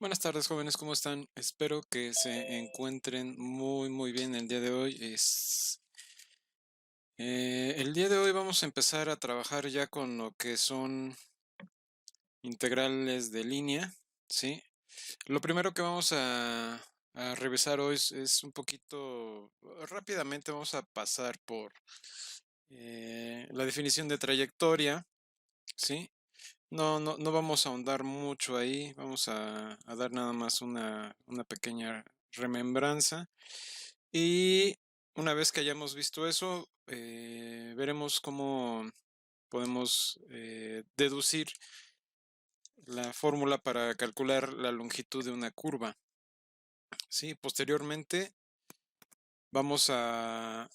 Buenas tardes, jóvenes, ¿cómo están? Espero que se encuentren muy bien el día de hoy. El día de hoy vamos a empezar a trabajar ya con lo que son integrales de línea, ¿sí? Lo primero que vamos a revisar hoy es un poquito, rápidamente vamos a pasar por la definición de trayectoria, ¿sí? No vamos a ahondar mucho ahí, vamos a dar nada más una pequeña remembranza. Y una vez que hayamos visto eso, veremos cómo podemos deducir la fórmula para calcular la longitud de una curva. Sí, posteriormente vamos a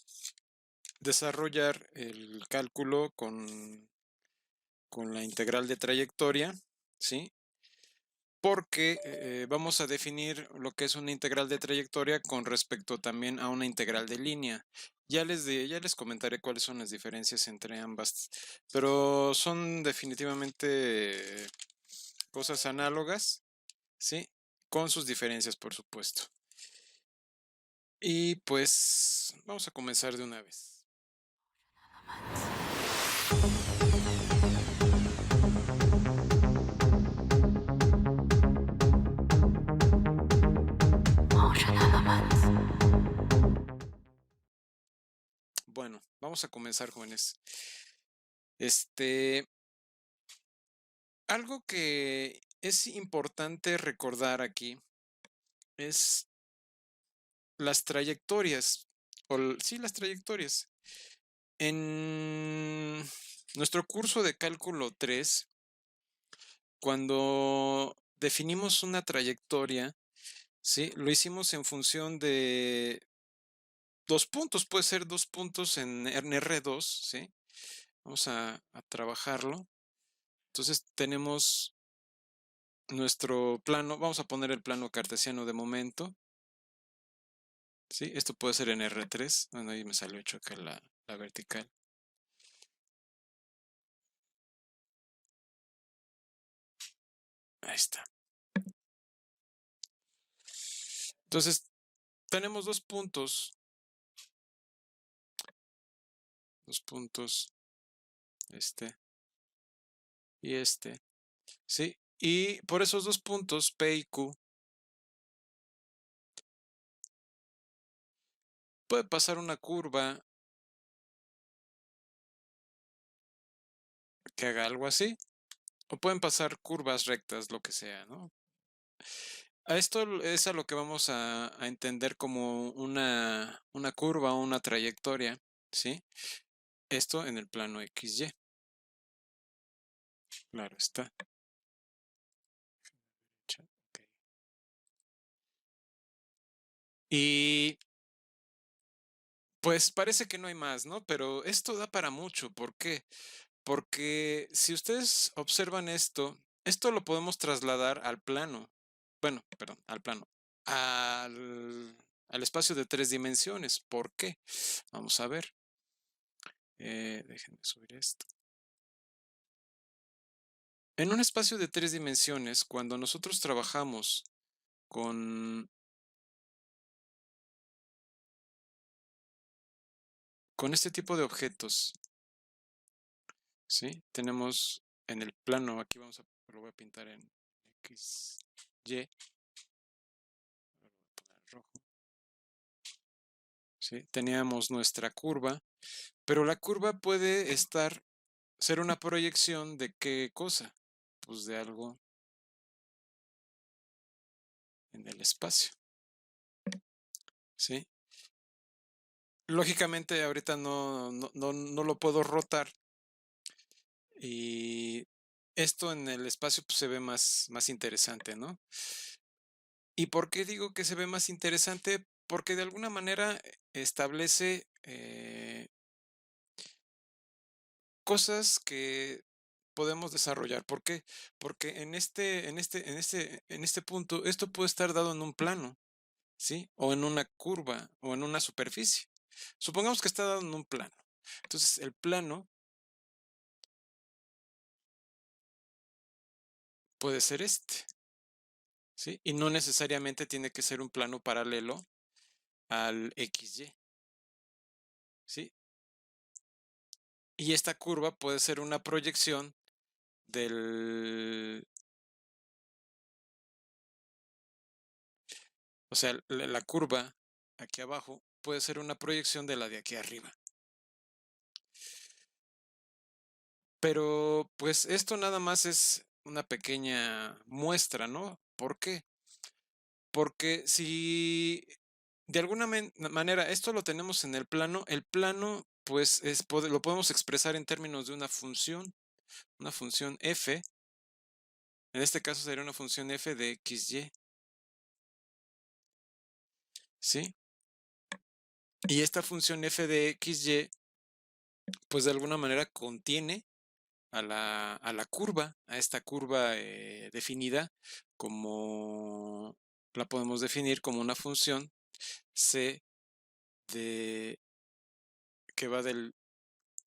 desarrollar el cálculo con la integral de trayectoria, ¿sí? Porque vamos a definir lo que es una integral de trayectoria con respecto también a una integral de línea. Ya les comentaré cuáles son las diferencias entre ambas, pero son definitivamente cosas análogas, ¿sí? Con sus diferencias, por supuesto. Y pues vamos a comenzar de una vez. Bueno, vamos a comenzar, jóvenes. Este, Algo que es importante recordar aquí es las trayectorias, sí, las trayectorias. En nuestro curso de cálculo 3, cuando definimos una trayectoria, ¿sí? Lo hicimos en función de dos puntos, puede ser dos puntos en R2, ¿sí? Vamos a trabajarlo. Entonces tenemos nuestro plano, vamos a poner el plano cartesiano de momento, ¿sí? Esto puede ser en R3, bueno, ahí me salió hecho acá la vertical. Ahí está. Entonces, tenemos dos puntos, este y este, ¿sí? Y por esos dos puntos, P y Q, puede pasar una curva que haga algo así, o pueden pasar curvas rectas, lo que sea, ¿no? A esto es a lo que vamos a entender como una curva o una trayectoria, ¿sí? Esto en el plano XY. Claro está. Okay. Y pues parece que no hay más, ¿no? Pero esto da para mucho. ¿Por qué? Porque si ustedes observan esto lo podemos trasladar al plano. Bueno, perdón, al plano. Al espacio de 3 dimensiones. ¿Por qué? Vamos a ver. Déjenme subir esto. En un espacio de 3 dimensiones, cuando nosotros trabajamos con, con este tipo de objetos, ¿sí? Tenemos en el plano, aquí lo voy a pintar en X, Y, lo voy a poner rojo, ¿sí? Teníamos nuestra curva, pero la curva puede ser una proyección de qué cosa, pues de algo en el espacio, ¿sí? Lógicamente ahorita no lo puedo rotar y esto en el espacio pues, se ve más interesante, ¿no? ¿Y por qué digo que se ve más interesante? Porque de alguna manera establece cosas que podemos desarrollar. ¿Por qué? Porque en este punto, esto puede estar dado en un plano, ¿sí? O en una curva, o en una superficie. Supongamos que está dado en un plano. Entonces, el plano puede ser este, ¿sí? Y no necesariamente tiene que ser un plano paralelo al XY, ¿sí? Y esta curva puede ser una proyección del, o sea, la curva aquí abajo puede ser una proyección de la de aquí arriba. Pero pues esto nada más es una pequeña muestra, ¿no? ¿Por qué? Porque si de alguna manera esto lo tenemos en el plano pues lo podemos expresar en términos de una función f, en este caso sería una función f de xy, ¿sí? Y esta función f de xy pues de alguna manera contiene a la curva, a esta curva definida como, la podemos definir como una función c de, que va del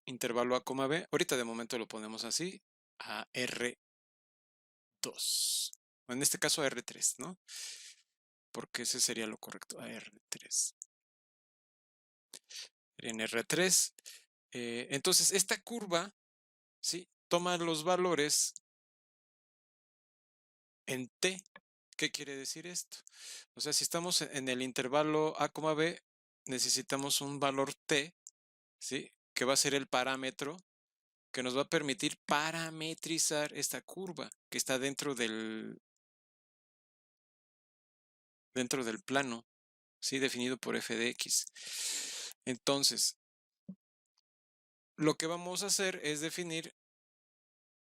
intervalo a, b, ahorita de momento lo ponemos así, a R2, o en este caso a R3, ¿no? Porque ese sería lo correcto, a R3. En R3, entonces esta curva, ¿sí? Toma los valores en t. ¿Qué quiere decir esto? O sea, si estamos en el intervalo a, b, necesitamos un valor t, ¿sí? Que va a ser el parámetro que nos va a permitir parametrizar esta curva que está dentro del plano, ¿sí? Definido por f de x. Entonces, lo que vamos a hacer es definir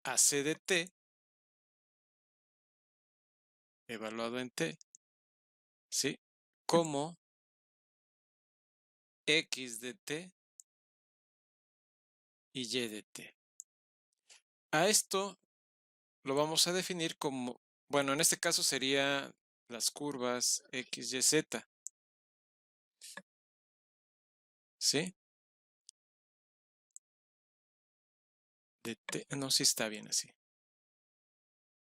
a c de t, evaluado en t, ¿sí? Como x de t y y de t. A esto lo vamos a definir como, bueno, en este caso sería las curvas x, y, z, ¿sí? De t, no, sí está bien así.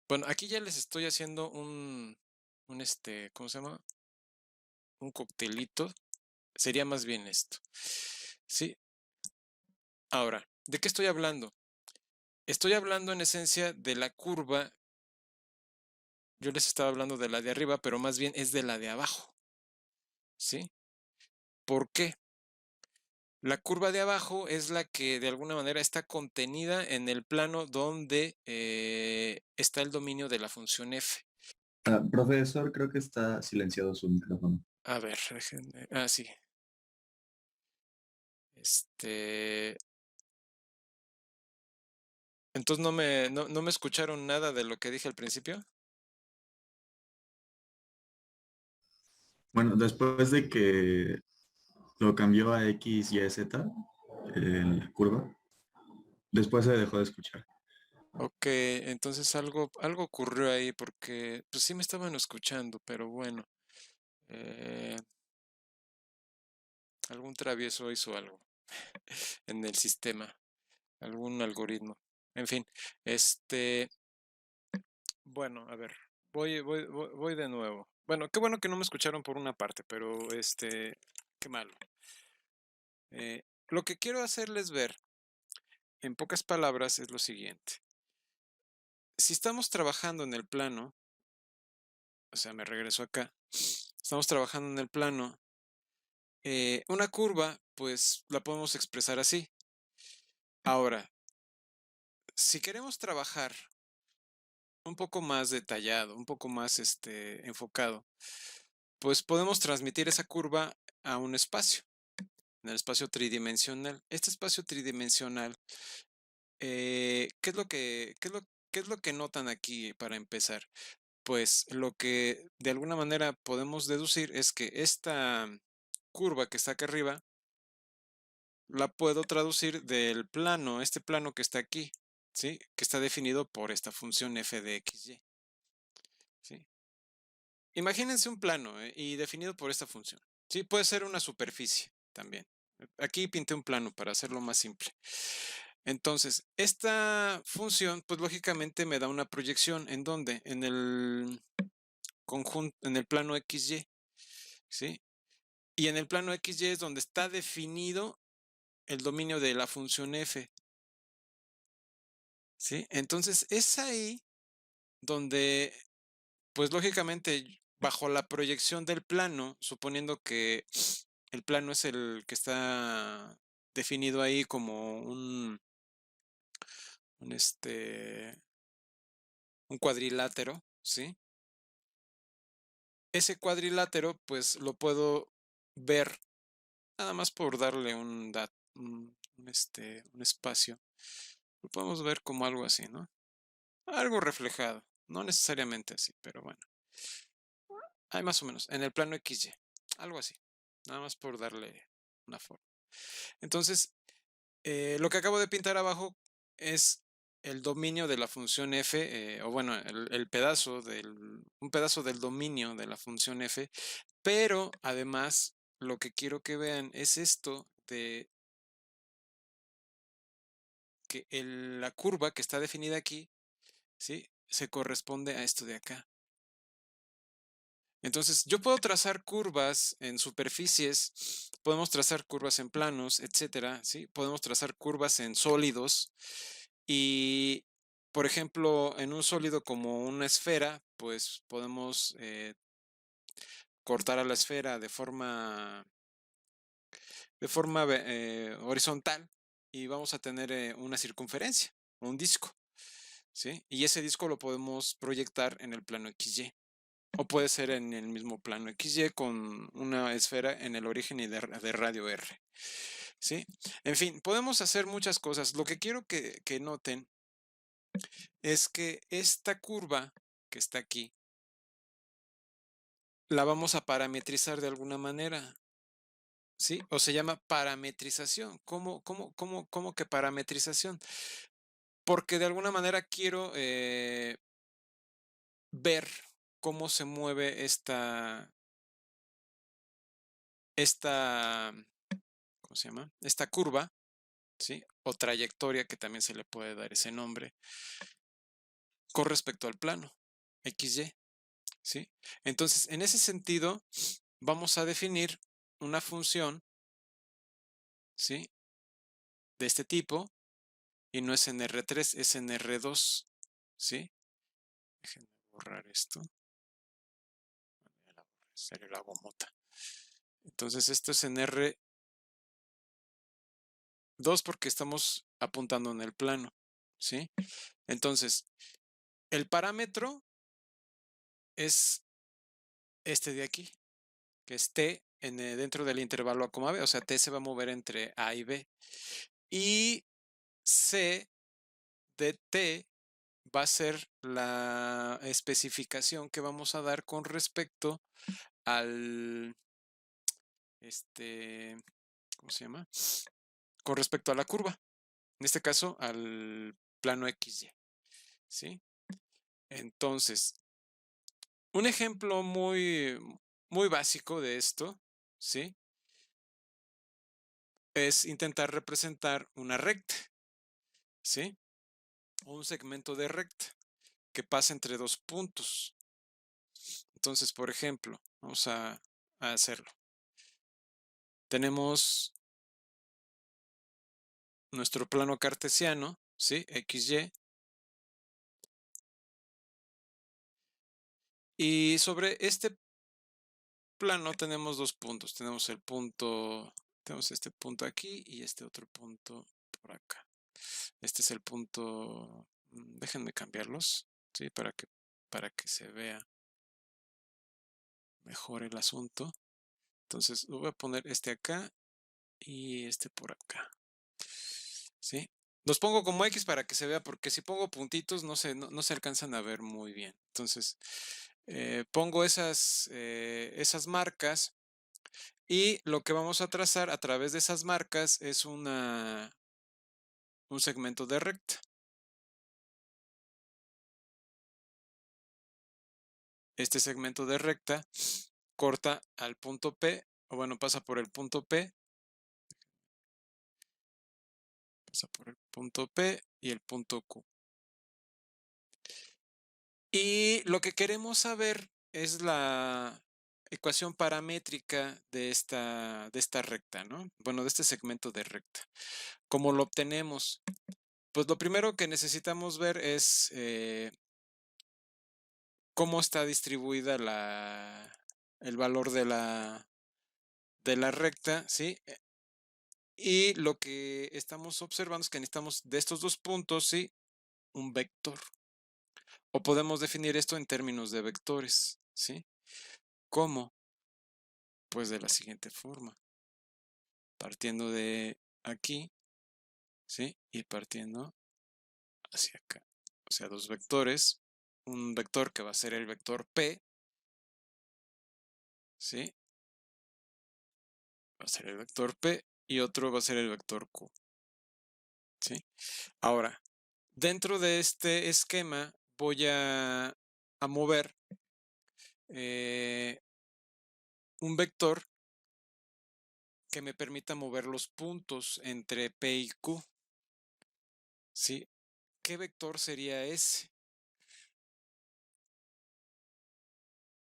Bueno, aquí ya les estoy haciendo ¿cómo se llama? Un coctelito. Sería más bien esto, ¿sí? Ahora, ¿de qué estoy hablando? Estoy hablando en esencia de la curva. Yo les estaba hablando de la de arriba, pero más bien es de la de abajo, ¿sí? ¿Por qué? La curva de abajo es la que de alguna manera está contenida en el plano donde está el dominio de la función f. Profesor, creo que está silenciado su micrófono. A ver, déjenme. Ah, sí. Este. Entonces no me escucharon nada de lo que dije al principio. Bueno, después de que lo cambió a X, Y, Z, en la curva, después se dejó de escuchar. Ok, entonces algo ocurrió ahí porque pues sí me estaban escuchando, pero bueno, eh, algún travieso hizo algo en el sistema, algún algoritmo. En fin, este, bueno, a ver, voy de nuevo. Bueno, qué bueno que no me escucharon por una parte, pero qué malo. Lo que quiero hacerles ver, en pocas palabras, es lo siguiente. Si estamos trabajando en el plano, o sea, me regreso acá, estamos trabajando en el plano, una curva, pues la podemos expresar así. Ahora, si queremos trabajar un poco más detallado, un poco más enfocado, pues podemos transmitir esa curva a un espacio, en el espacio tridimensional. Este espacio tridimensional, qué es lo que notan aquí para empezar? Pues lo que de alguna manera podemos deducir es que esta curva que está acá arriba la puedo traducir del plano, este plano que está aquí, ¿sí? Que está definido por esta función f de xy, ¿sí? Imagínense un plano y definido por esta función, ¿sí? Puede ser una superficie también. Aquí pinté un plano para hacerlo más simple. Entonces, esta función, pues lógicamente me da una proyección en donde, en el plano XY, ¿sí? Y en el plano XY es donde está definido el dominio de la función f, ¿sí? Entonces es ahí donde, pues lógicamente, bajo la proyección del plano, suponiendo que el plano es el que está definido ahí como un, un cuadrilátero, ¿sí? Ese cuadrilátero, pues lo puedo ver nada más por darle un espacio. Lo podemos ver como algo así, ¿no? Algo reflejado. No necesariamente así, pero bueno. Hay más o menos. En el plano XY. Algo así. Nada más por darle una forma. Entonces, lo que acabo de pintar abajo es el dominio de la función f, o bueno, un pedazo del dominio de la función f, pero además lo que quiero que vean es esto de que la curva que está definida aquí, ¿sí? Se corresponde a esto de acá. Entonces, yo puedo trazar curvas en superficies, podemos trazar curvas en planos, etcétera, ¿sí? Podemos trazar curvas en sólidos y, por ejemplo, en un sólido como una esfera, pues podemos cortar a la esfera de forma horizontal y vamos a tener una circunferencia, un disco, ¿sí? Y ese disco lo podemos proyectar en el plano XY. O puede ser en el mismo plano XY con una esfera en el origen y de radio R. ¿Sí? En fin, podemos hacer muchas cosas. Lo que quiero que noten es que esta curva que está aquí la vamos a parametrizar de alguna manera. ¿Sí? O se llama parametrización. ¿Cómo que parametrización? Porque de alguna manera quiero ver cómo se mueve esta, ¿cómo se llama? Esta curva, ¿sí? O trayectoria, que también se le puede dar ese nombre, con respecto al plano XY, ¿sí? Entonces, en ese sentido, vamos a definir una función, ¿sí? De este tipo, y no es en R3, es en R2, ¿sí? Déjenme borrar esto. Sería la gomota. Entonces, esto es en R2 porque estamos apuntando en el plano, ¿sí? Entonces, el parámetro es este de aquí, que es t dentro del intervalo A, B, o sea, t se va a mover entre A y B. Y c de t va a ser la especificación que vamos a dar con respecto al, ¿cómo se llama? Con respecto a la curva, en este caso al plano XY, ¿sí? Entonces, un ejemplo muy, muy básico de esto, ¿sí? Es intentar representar una recta, ¿sí? O un segmento de recta que pasa entre dos puntos. Entonces, por ejemplo, vamos a hacerlo. Tenemos nuestro plano cartesiano, ¿sí? XY. Y sobre este plano tenemos dos puntos. Tenemos este punto aquí y este otro punto por acá. Este es el punto, déjenme cambiarlos, ¿sí? Para que se vea mejor el asunto. Entonces, voy a poner este acá y este por acá, ¿sí? Los pongo como X para que se vea, porque si pongo puntitos no se alcanzan a ver muy bien. Entonces, pongo esas marcas y lo que vamos a trazar a través de esas marcas es un segmento de recta. Este segmento de recta corta al punto P, o bueno, pasa por el punto P, pasa por el punto P y el punto Q. Y lo que queremos saber es la ecuación paramétrica de esta recta, ¿no? Bueno, de este segmento de recta. ¿Cómo lo obtenemos? Pues lo primero que necesitamos ver es cómo está distribuida el valor de la recta, ¿sí? Y lo que estamos observando es que necesitamos de estos dos puntos, ¿sí? Un vector. O podemos definir esto en términos de vectores, ¿sí? ¿Cómo? Pues de la siguiente forma. Partiendo de aquí, ¿sí? Y partiendo hacia acá. O sea, dos vectores. Un vector que va a ser el vector P, ¿sí? Va a ser el vector P y otro va a ser el vector Q, ¿sí? Ahora, dentro de este esquema voy a mover eh, un vector que me permita mover los puntos entre P y Q, ¿sí? ¿Qué vector sería ese?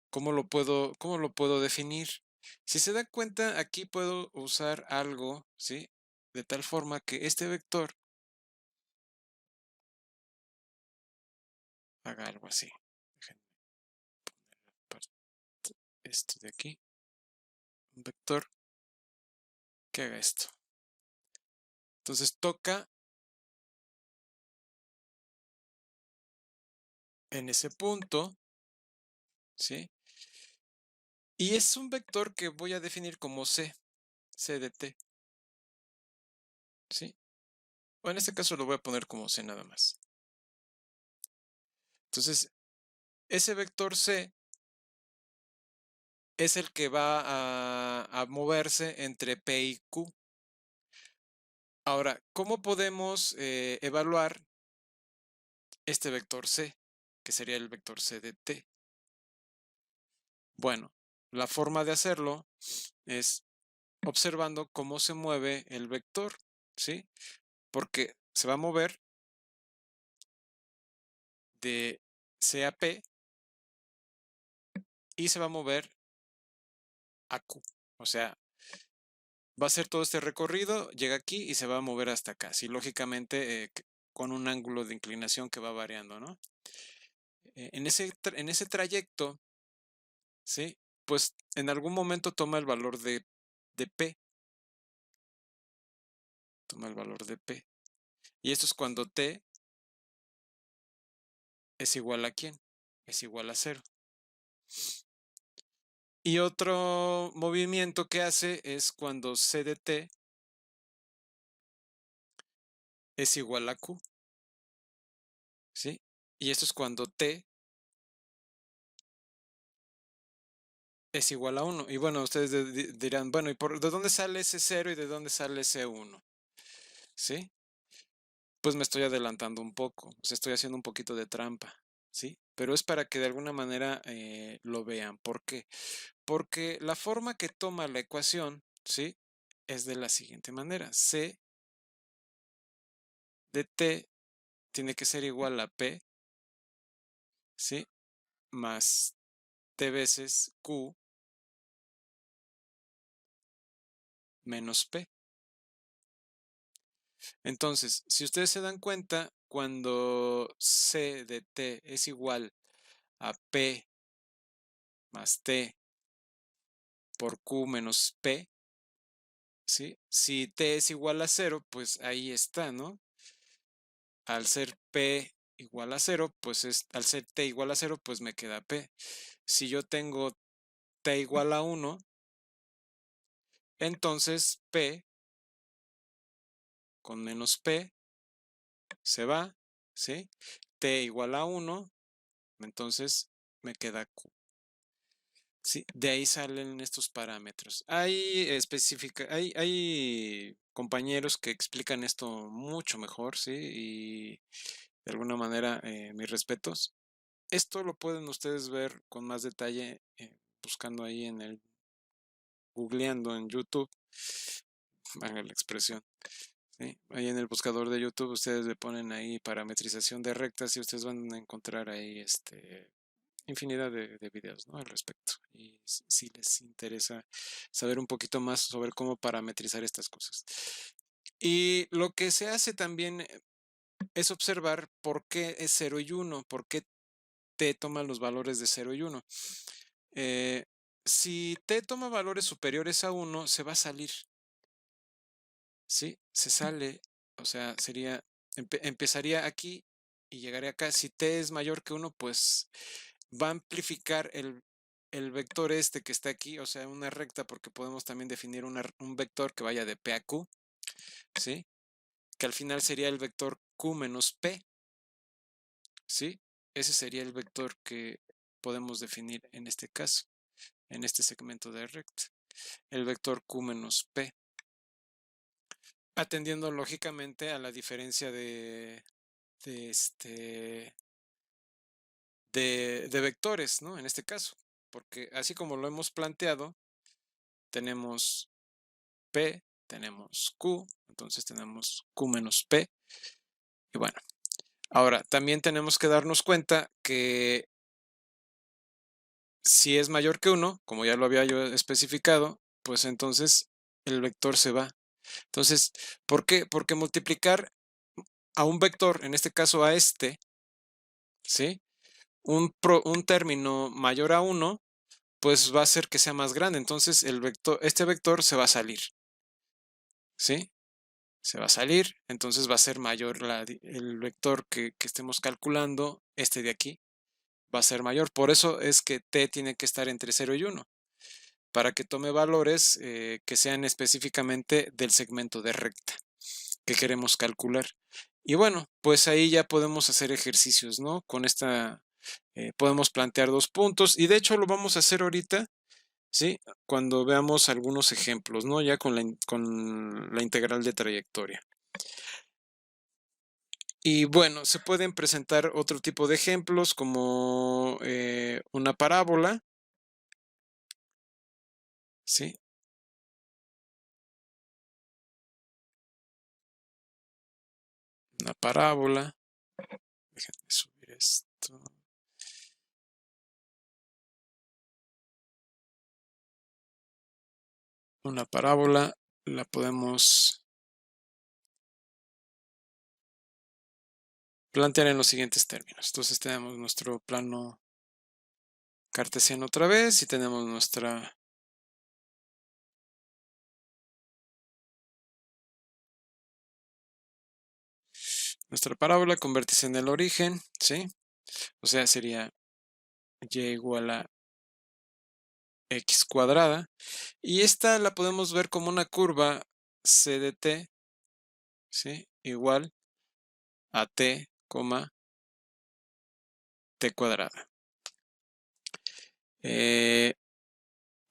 Cómo lo puedo definir? Si se da cuenta, aquí puedo usar algo, ¿sí? De tal forma que este vector haga algo así. Déjenme poner esto de aquí. Un vector que haga esto. Entonces toca en ese punto, ¿sí? Y es un vector que voy a definir como C de t, ¿sí? O en este caso lo voy a poner como C nada más. Entonces, ese vector C es el que va a moverse entre P y Q. Ahora, ¿cómo podemos evaluar este vector C, que sería el vector C de t? Bueno, la forma de hacerlo es observando cómo se mueve el vector, ¿sí? Porque se va a mover de C a P y se va a mover a Q. O sea, va a hacer todo este recorrido, llega aquí y se va a mover hasta acá. Sí, lógicamente con un ángulo de inclinación que va variando, ¿no? En ese trayecto, ¿sí? Pues en algún momento toma el valor de P. Toma el valor de P. Y esto es cuando T es igual a ¿quién? Es igual a cero. Y otro movimiento que hace es cuando C de T es igual a Q, ¿sí? Y esto es cuando T es igual a 1. Y bueno, ustedes dirán, bueno, ¿de dónde sale ese 0 y de dónde sale ese 1? ¿Sí? Pues me estoy adelantando un poco, o sea, estoy haciendo un poquito de trampa, ¿sí? Pero es para que de alguna manera lo vean. ¿Por qué? Porque la forma que toma la ecuación, ¿sí? Es de la siguiente manera. C de T tiene que ser igual a P, ¿sí? Más T veces Q menos P. Entonces, si ustedes se dan cuenta, cuando C de T es igual a P más T por Q menos P, ¿sí? Si T es igual a cero, pues ahí está, ¿no? Al ser P igual a cero, pues al ser T igual a cero, pues me queda P. Si yo tengo T igual a 1, entonces P con menos P se va, ¿sí? T igual a 1, entonces me queda Q. Sí, de ahí salen estos parámetros. Hay compañeros que explican esto mucho mejor, ¿sí? Y de alguna manera, mis respetos. Esto lo pueden ustedes ver con más detalle buscando ahí googleando en YouTube, haga la expresión. ¿Sí? Ahí en el buscador de YouTube ustedes le ponen ahí parametrización de rectas y ustedes van a encontrar ahí infinidad de videos, ¿no?, al respecto. Y si les interesa saber un poquito más sobre cómo parametrizar estas cosas. Y lo que se hace también es observar por qué es 0 y 1, por qué t toma los valores de 0 y 1. Eh, si t toma valores superiores a 1, se va a salir. ¿Sí? Se sale, o sea, sería, empezaría aquí y llegaría acá. Si t es mayor que 1, pues va a amplificar el vector este que está aquí, o sea, una recta, porque podemos también definir un vector que vaya de P a Q, ¿sí? Que al final sería el vector Q menos P, ¿sí? Ese sería el vector que podemos definir en este caso, en este segmento de recta, el vector Q menos P, atendiendo lógicamente a la diferencia de de vectores, ¿no? En este caso, porque así como lo hemos planteado, tenemos P, tenemos Q, entonces tenemos Q menos P. Y bueno, ahora también tenemos que darnos cuenta que si es mayor que 1, como ya lo había yo especificado, pues entonces el vector se va. Entonces, ¿por qué? Porque multiplicar a un vector, en este caso a este, ¿sí? Un término mayor a 1, pues va a hacer que sea más grande. Entonces este vector se va a salir, ¿sí? Se va a salir, entonces va a ser mayor el vector que estemos calculando, este de aquí, va a ser mayor. Por eso es que t tiene que estar entre 0 y 1, para que tome valores que sean específicamente del segmento de recta que queremos calcular. Y bueno, pues ahí ya podemos hacer ejercicios, ¿no? Con esta podemos plantear 2 puntos, y de hecho lo vamos a hacer ahorita, ¿sí? Cuando veamos algunos ejemplos, ¿no? Ya con la integral de trayectoria. Y bueno, se pueden presentar otro tipo de ejemplos como una parábola, ¿sí? Una parábola. Déjenme subir esto. Una parábola la podemos plantear en los siguientes términos. Entonces tenemos nuestro plano cartesiano otra vez y tenemos nuestra parábola con vértice en el origen, ¿sí? O sea, sería y igual a x cuadrada. Y esta la podemos ver como una curva c de t, ¿sí? Igual a t, t cuadrada.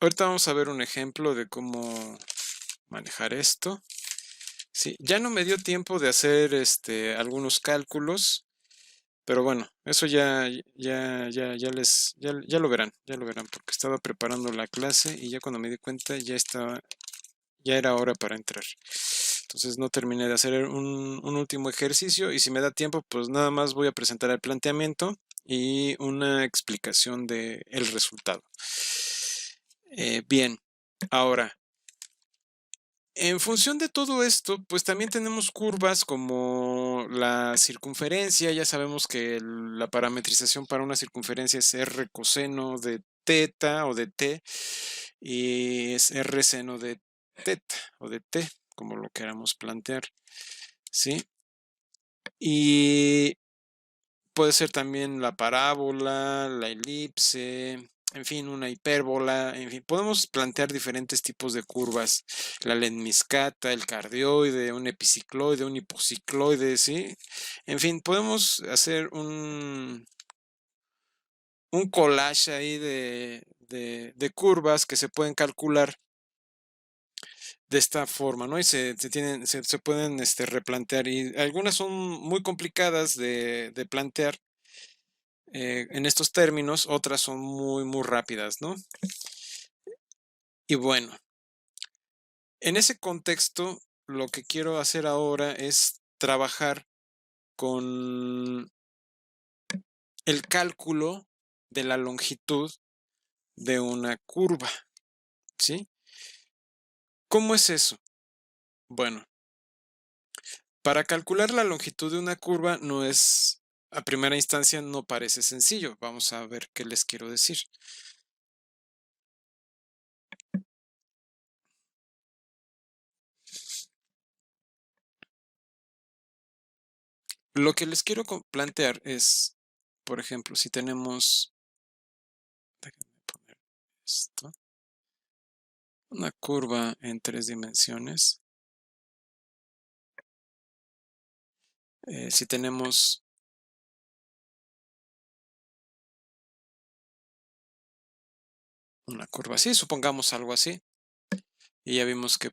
Ahorita vamos a ver un ejemplo de cómo manejar esto. Sí, ya no me dio tiempo de hacer algunos cálculos, pero bueno, eso ya lo verán, porque estaba preparando la clase y ya cuando me di cuenta ya era hora para entrar. Entonces no terminé de hacer un último ejercicio, y si me da tiempo, pues nada más voy a presentar el planteamiento y una explicación del resultado. Bien, ahora, en función de todo esto, pues también tenemos curvas como la circunferencia. Ya sabemos que la parametrización para una circunferencia es r coseno de teta o de t, y es r seno de teta o de t, como lo queramos plantear, ¿sí? Y puede ser también la parábola, la elipse, en fin, una hipérbola, en fin, podemos plantear diferentes tipos de curvas, la lemniscata, el cardioide, un epicicloide, un hipocicloide, ¿sí? En fin, podemos hacer un collage ahí de curvas que se pueden calcular de esta forma, ¿no? Y se pueden replantear, y algunas son muy complicadas de plantear en estos términos, otras son muy, muy rápidas, ¿no? Y bueno, en ese contexto, lo que quiero hacer ahora es trabajar con el cálculo de la longitud de una curva, ¿sí? ¿Cómo es eso? Bueno, para calcular la longitud de una curva no es, a primera instancia no parece sencillo. Vamos a ver qué les quiero decir. Lo que les quiero plantear es, por ejemplo, si tenemos, déjenme poner esto, una curva en 3 dimensiones. Si tenemos una curva así, supongamos algo así, y ya vimos que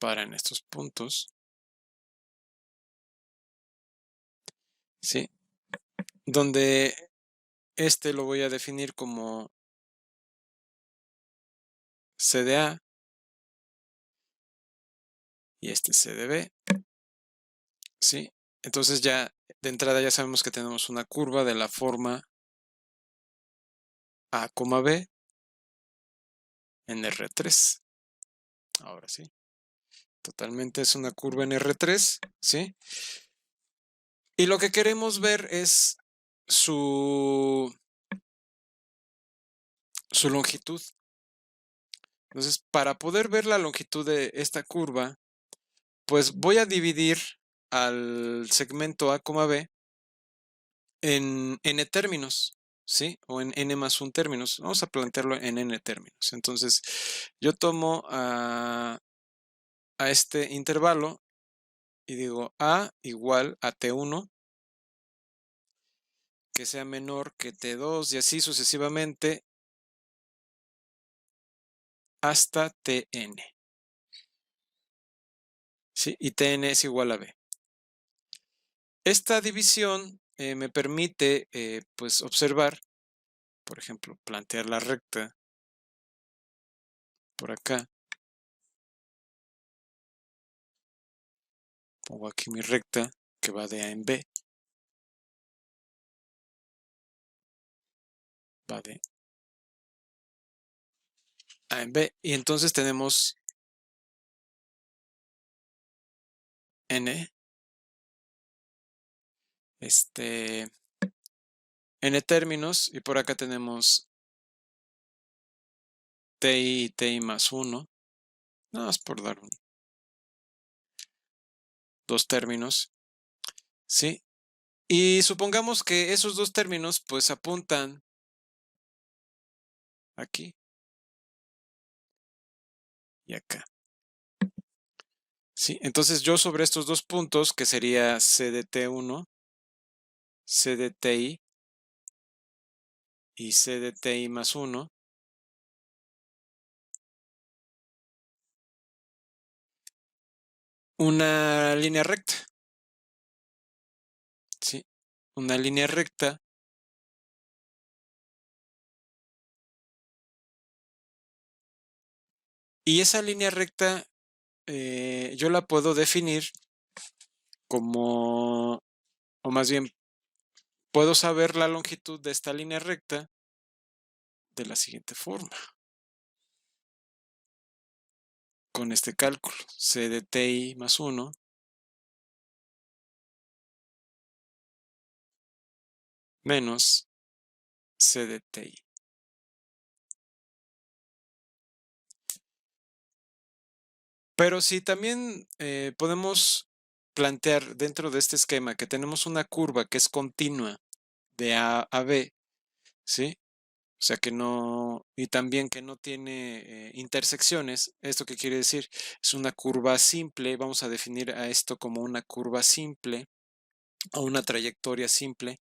para en estos puntos, ¿sí? Donde este lo voy a definir como C de A y este C de B, ¿sí? Entonces ya de entrada ya sabemos que tenemos una curva de la forma A, B en R3. Ahora sí, totalmente es una curva en R3, ¿sí? Y lo que queremos ver es su longitud. Entonces, para poder ver la longitud de esta curva, pues voy a dividir al segmento A, B en n términos, ¿sí? O en n más 1 términos. Vamos a plantearlo en n términos. Entonces, yo tomo a este intervalo y digo A igual a T1, que sea menor que T2 y así sucesivamente hasta Tn, ¿sí? Y Tn es igual a B. Esta división me permite pues observar, por ejemplo, plantear la recta por acá. Pongo aquí mi recta que va de A en B. Va de A en B. Y entonces tenemos N, N términos. Y por acá tenemos TI y TI más 1. Nada más por dar dos términos. ¿Sí? Y supongamos que esos dos términos pues apuntan aquí y acá. ¿Sí? Entonces yo sobre estos dos puntos, que sería C de T1, C de TI y C de TI más 1, una línea recta. ¿Sí? Una línea recta. Y esa línea recta yo la puedo definir como, o más bien, puedo saber la longitud de esta línea recta de la siguiente forma. Con este cálculo, C de TI más 1 menos C de TI. Pero si también podemos plantear dentro de este esquema que tenemos una curva que es continua de A a B, ¿sí? O sea que no, y también que no tiene intersecciones. ¿Esto qué quiere decir? Es una curva simple. Vamos a definir a esto como una curva simple o una trayectoria simple.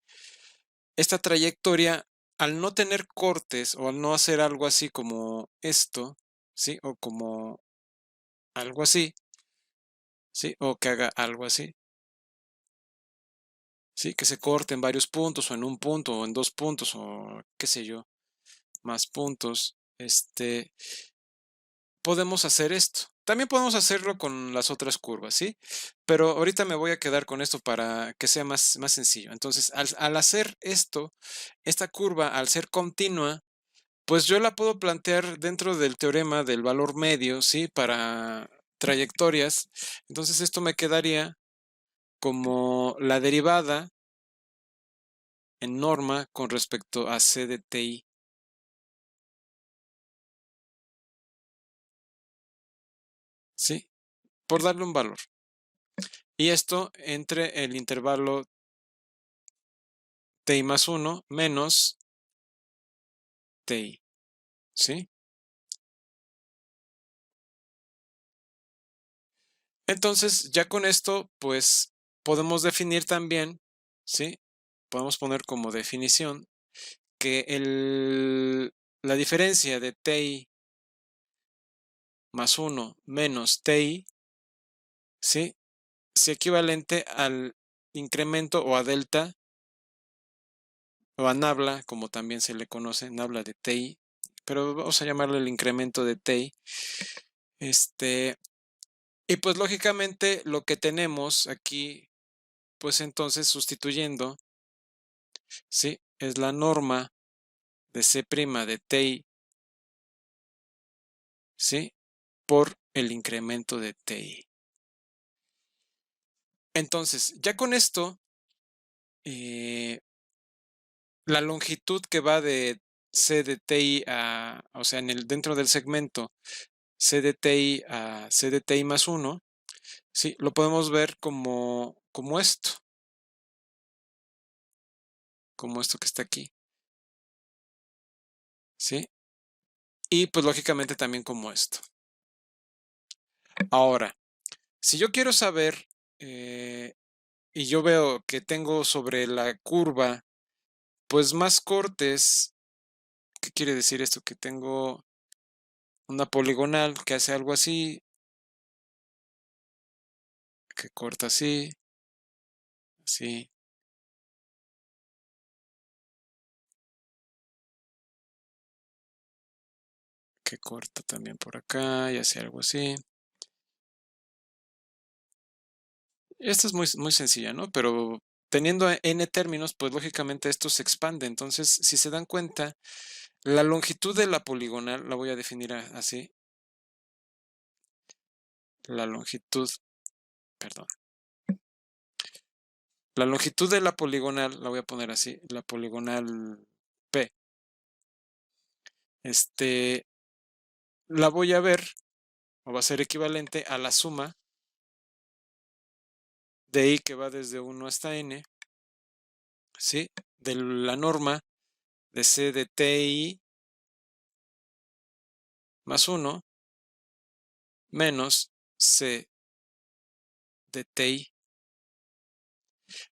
Esta trayectoria, al no tener cortes o al no hacer algo así como esto, ¿sí? O como algo así, ¿sí? O que haga algo así, ¿sí? Que se corte en varios puntos o en un punto o en dos puntos o qué sé yo, más puntos. Podemos hacer esto. También podemos hacerlo con las otras curvas, ¿sí? pero ahorita me voy a quedar con esto para que sea más sencillo. Entonces, al hacer esto, esta curva, al ser continua, pues yo la puedo plantear dentro del teorema del valor medio, ¿sí? Para trayectorias. Entonces, esto me quedaría como la derivada en norma con respecto a c de ti, ¿sí? Por darle un valor. Y esto entre el intervalo ti más 1 menos ti, ¿sí? Entonces, ya con esto, pues podemos definir también, ¿sí? Podemos poner como definición que la diferencia de ti más 1 menos ti, ¿sí? Es equivalente al incremento o a delta o a nabla, como también se le conoce, nabla de ti, pero vamos a llamarle el incremento de ti. Y pues lógicamente lo que tenemos aquí, pues entonces sustituyendo, ¿sí? Es la norma de C' de ti, ¿sí? Por el incremento de ti. Entonces, ya con esto, la longitud que va de C de ti o sea, dentro del segmento C de ti a C de ti más 1, ¿sí? Lo podemos ver como esto que está aquí, ¿sí? Y pues lógicamente también como esto. Ahora, si yo quiero saber, y yo veo que tengo sobre la curva, pues más cortes, ¿qué quiere decir esto? Que tengo una poligonal que hace algo así, que corta así, así, que corta también por acá y hace algo así. Esta es muy sencilla, ¿no? Pero teniendo n términos, pues lógicamente esto se expande. Entonces, si se dan cuenta, la longitud de la poligonal la voy a definir así. La longitud, perdón. La longitud de la poligonal la voy a poner así, la poligonal P. La voy a ver, o va a ser equivalente a la suma de I que va desde 1 hasta N, ¿sí? De la norma de C de TI más 1 menos C de TI.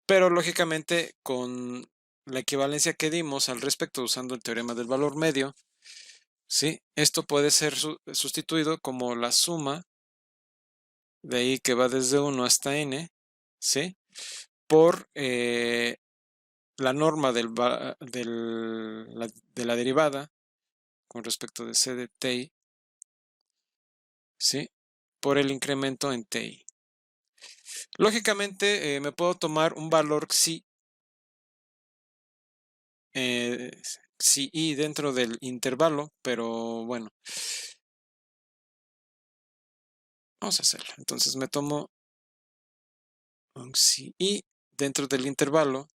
Pero lógicamente con la equivalencia que dimos al respecto usando el teorema del valor medio, ¿sí? Esto puede ser sustituido como la suma de I que va desde 1 hasta N, ¿sí? Por la norma de la derivada con respecto de C de TI, ¿sí? Por el incremento en TI. Lógicamente me puedo tomar un valor psi I dentro del intervalo, pero bueno, vamos a hacerlo. Entonces me tomo un psi I dentro del intervalo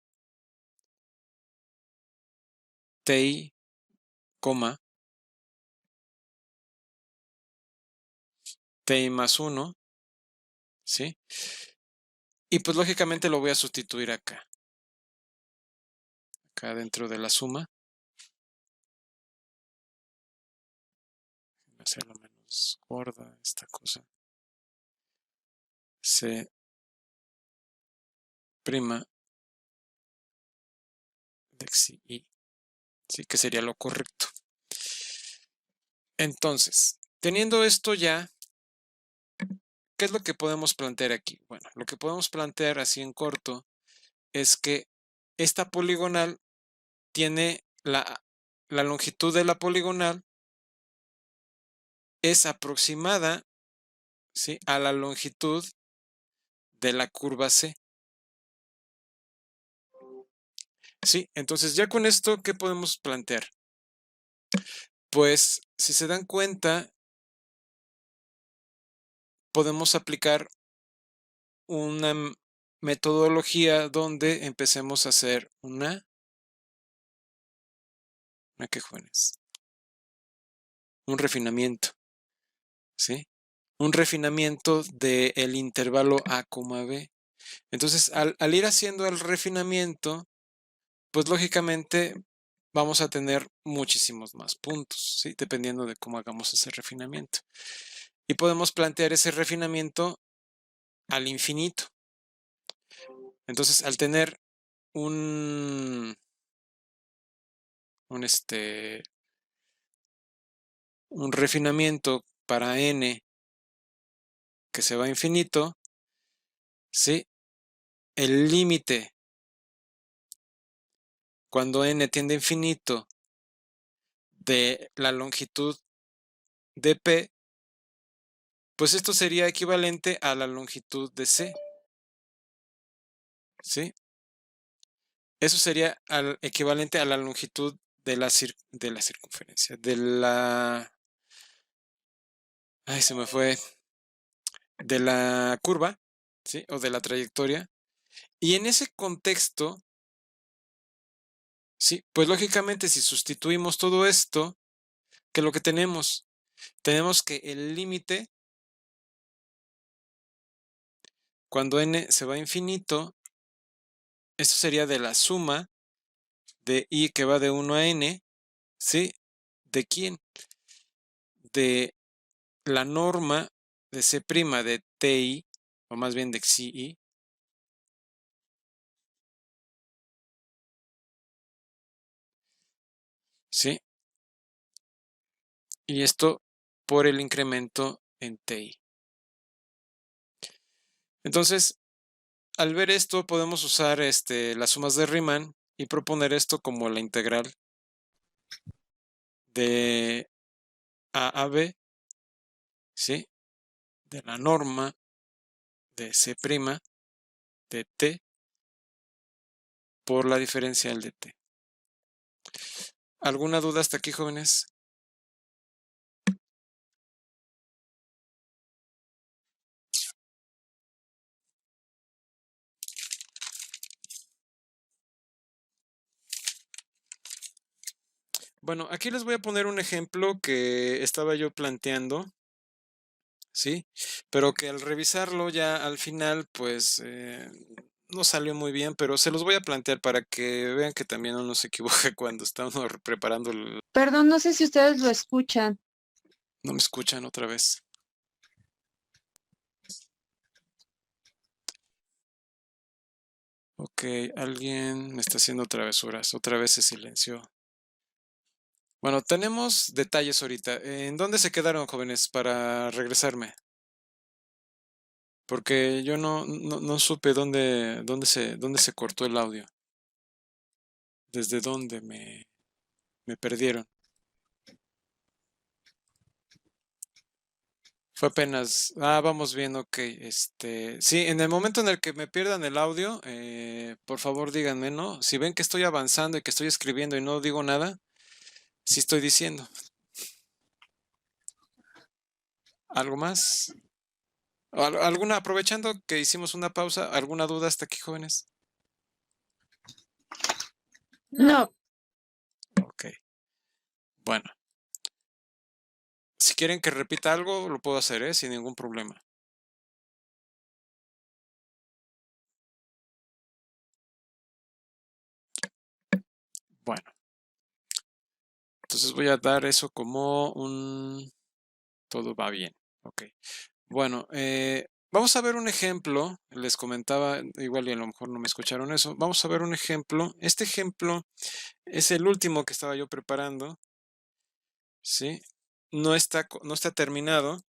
TI, TI más 1, ¿sí? Y pues lógicamente lo voy a sustituir acá dentro de la suma. Voy a hacerlo menos gorda esta cosa. C' de psi I, ¿sí? Que sería lo correcto. Entonces, teniendo esto ya, ¿qué es lo que podemos plantear aquí? Bueno, lo que podemos plantear así en corto es que esta poligonal tiene la longitud de la poligonal es aproximada, ¿sí? A la longitud de la curva C. Sí, entonces ya con esto, ¿qué podemos plantear? Pues, si se dan cuenta, podemos aplicar una metodología donde empecemos a hacer ¿qué, jóvenes? Un refinamiento, ¿sí? Un refinamiento del intervalo A, B. Entonces, al ir haciendo el refinamiento, pues lógicamente vamos a tener muchísimos más puntos, ¿sí? Dependiendo de cómo hagamos ese refinamiento. Y podemos plantear ese refinamiento al infinito. Entonces, al tener un refinamiento para n que se va a infinito, ¿sí? El límite cuando n tiende a infinito de la longitud de P, pues esto sería equivalente a la longitud de C, ¿sí? Eso sería equivalente a la longitud de la circunferencia, ay, se me fue, de la curva, ¿sí? O de la trayectoria. Y en ese contexto, sí, pues lógicamente si sustituimos todo esto, ¿qué es lo que tenemos? Tenemos que el límite, cuando n se va a infinito, esto sería de la suma de i que va de 1 a n, ¿sí? ¿De quién? De la norma de C' de ti, o más bien de xi, ¿sí? Y esto por el incremento en ti. Entonces, al ver esto, podemos usar las sumas de Riemann y proponer esto como la integral de a b, ¿sí? De la norma de C' de t por la diferencial de t. ¿Alguna duda hasta aquí, jóvenes? Bueno, aquí les voy a poner un ejemplo que estaba yo planteando, ¿sí? Pero que al revisarlo ya al final, pues no salió muy bien, pero se los voy a plantear para que vean que también uno se equivoca cuando está uno preparando Perdón, no sé si ustedes lo escuchan. No me escuchan otra vez. Ok, alguien me está haciendo travesuras. Otra vez se silenció. Bueno, tenemos detalles ahorita. ¿En dónde se quedaron, jóvenes, para regresarme? Porque yo no supe dónde se cortó el audio. Desde dónde me perdieron. Fue apenas. Vamos bien, ok. Sí, en el momento en el que me pierdan el audio, por favor díganme, ¿no? Si ven que estoy avanzando y que estoy escribiendo y no digo nada, sí estoy diciendo. ¿Algo más? Aprovechando que hicimos una pausa, ¿alguna duda hasta aquí, jóvenes? No. Ok. Bueno, si quieren que repita algo, lo puedo hacer, ¿eh? Sin ningún problema. Bueno, entonces voy a dar eso como un... Todo va bien. Ok. Bueno, vamos a ver un ejemplo. Les comentaba, igual y a lo mejor no me escucharon eso. Vamos a ver un ejemplo. Este ejemplo es el último que estaba yo preparando. ¿Sí? No está terminado.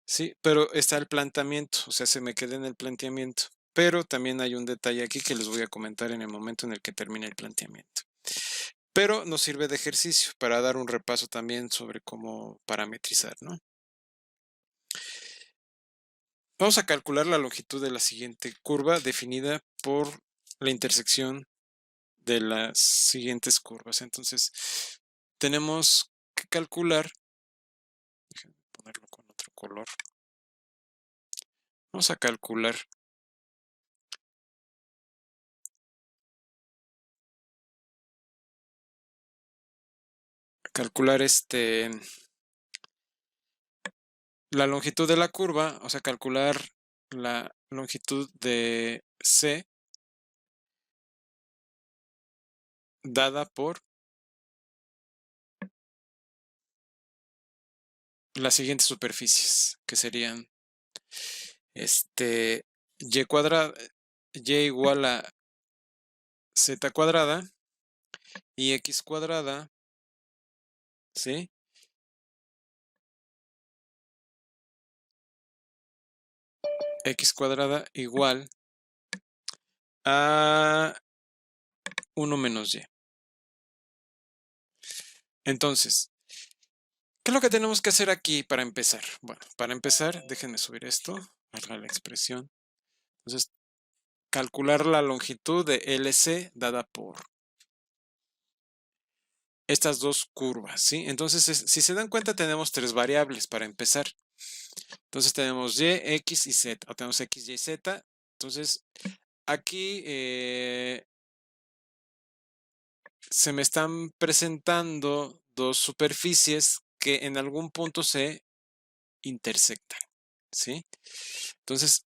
Sí, pero está el planteamiento, o sea, se me queda en el planteamiento. Pero también hay un detalle aquí que les voy a comentar en el momento en el que termine el planteamiento. Pero nos sirve de ejercicio para dar un repaso también sobre cómo parametrizar, ¿no? Vamos a calcular la longitud de la siguiente curva definida por la intersección de las siguientes curvas. Entonces, tenemos que calcular, déjenme ponerlo con otro color. Vamos a calcular la longitud de la curva, o sea, calcular la longitud de C dada por las siguientes superficies, que serían y cuadrada, y igual a z cuadrada y x cuadrada, ¿sí? X cuadrada igual a 1 menos y. Entonces, ¿qué es lo que tenemos que hacer aquí para empezar? Bueno, para empezar, déjenme subir esto, valga la expresión. Entonces, calcular la longitud de LC dada por estas dos curvas, ¿sí? Entonces, si se dan cuenta, tenemos tres variables para empezar. Entonces, tenemos Y, X y Z, o tenemos X, Y, Z. Entonces, aquí se me están presentando dos superficies que en algún punto se intersectan, ¿sí? Entonces,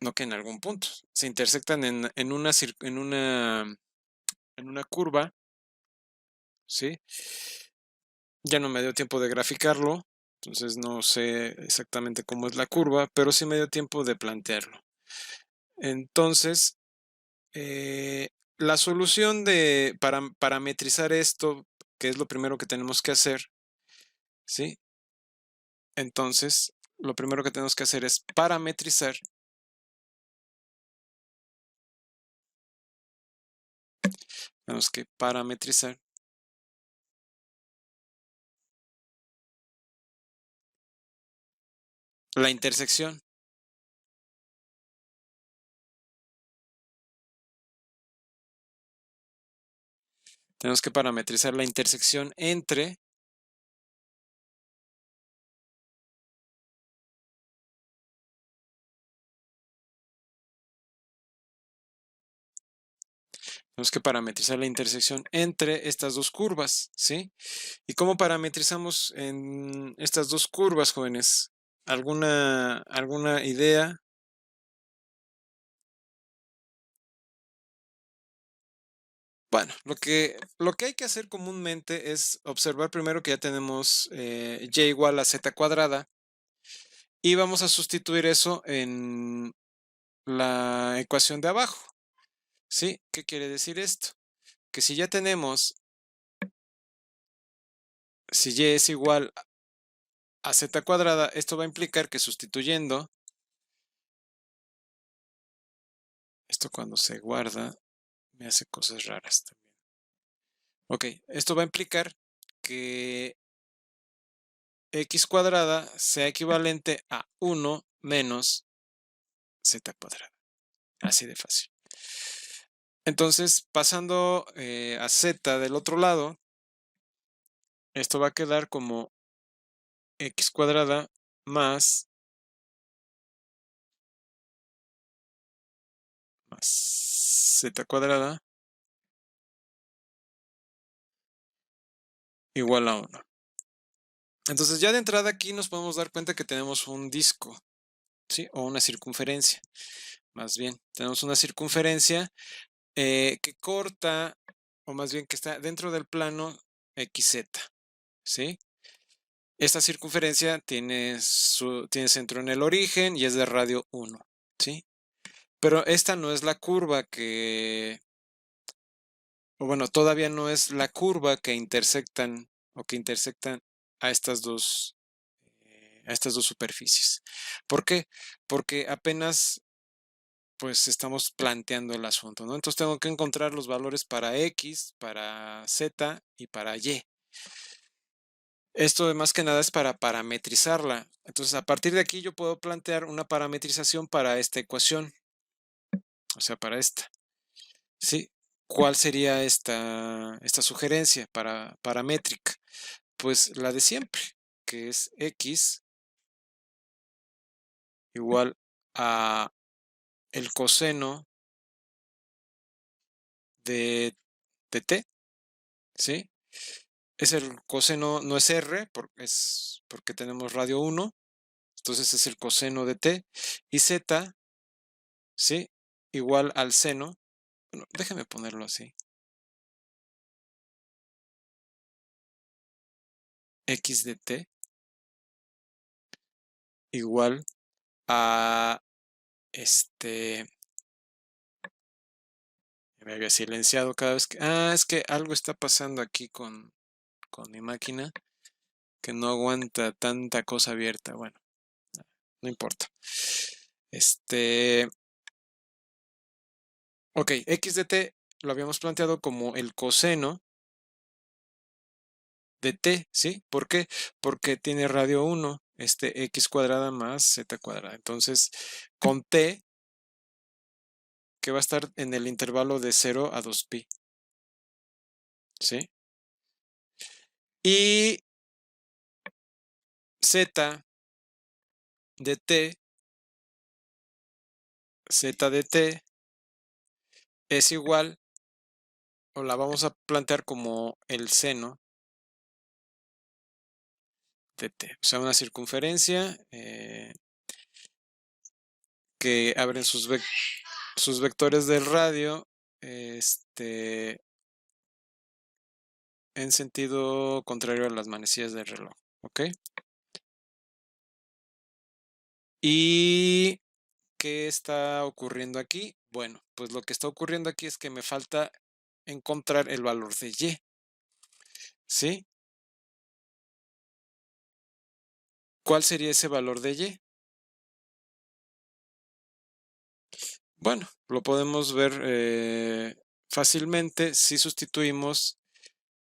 no que en algún punto, se intersectan en una curva, ¿sí? Ya no me dio tiempo de graficarlo, entonces no sé exactamente cómo es la curva, pero sí me dio tiempo de plantearlo. Entonces, la solución para parametrizar esto, que es lo primero que tenemos que hacer, ¿sí? Entonces, lo primero que tenemos que hacer es parametrizar tenemos que parametrizar la intersección. Tenemos que parametrizar la intersección entre estas dos curvas, ¿sí? ¿Y cómo parametrizamos en estas dos curvas, jóvenes? ¿Alguna idea? Bueno, lo que hay que hacer comúnmente es observar primero que ya tenemos y igual a z cuadrada y vamos a sustituir eso en la ecuación de abajo, ¿sí? ¿Qué quiere decir esto? Que si ya tenemos, si y es igual a z cuadrada, esto va a implicar que sustituyendo, esto cuando se guarda me hace cosas raras también. Ok, esto va a implicar que x cuadrada sea equivalente a 1 menos z cuadrada. Así de fácil. Entonces, pasando a z del otro lado, esto va a quedar como x cuadrada más z cuadrada igual a 1. Entonces, ya de entrada aquí nos podemos dar cuenta que tenemos un disco, ¿sí? O una circunferencia. Más bien, tenemos una circunferencia que corta, o más bien que está dentro del plano XZ, ¿sí? Esta circunferencia tiene centro en el origen y es de radio 1, ¿sí? Pero esta no es la curva o bueno, todavía no es la curva que intersectan a estas dos superficies. ¿Por qué? Porque apenas pues estamos planteando el asunto, ¿no? Entonces tengo que encontrar los valores para X, para Z y para Y. Esto más que nada es para parametrizarla. Entonces, a partir de aquí yo puedo plantear una parametrización para esta ecuación, o sea, para esta. ¿Sí? ¿Cuál sería esta sugerencia paramétrica? Pues la de siempre, que es x igual a el coseno de t, ¿sí? Es el coseno, no es r, es porque tenemos radio 1, entonces es el coseno de t, y z, ¿sí? Igual al seno, bueno, déjame ponerlo así, x de t igual a me había silenciado cada vez que, es que algo está pasando aquí con mi máquina que no aguanta tanta cosa abierta, bueno, no importa. Ok, x de t lo habíamos planteado como el coseno de t, ¿sí? ¿Por qué? Porque tiene radio 1, x cuadrada más z cuadrada. Entonces, con t, que va a estar en el intervalo de 0 a 2pi, ¿sí? Y z de t, z de t es igual, o la vamos a plantear como el seno de t, o sea, una circunferencia que abren sus vectores del radio en sentido contrario a las manecillas del reloj, ¿ok? ¿Y qué está ocurriendo aquí? Bueno, pues lo que está ocurriendo aquí es que me falta encontrar el valor de y, ¿sí? ¿Cuál sería ese valor de y? Bueno, lo podemos ver fácilmente si sustituimos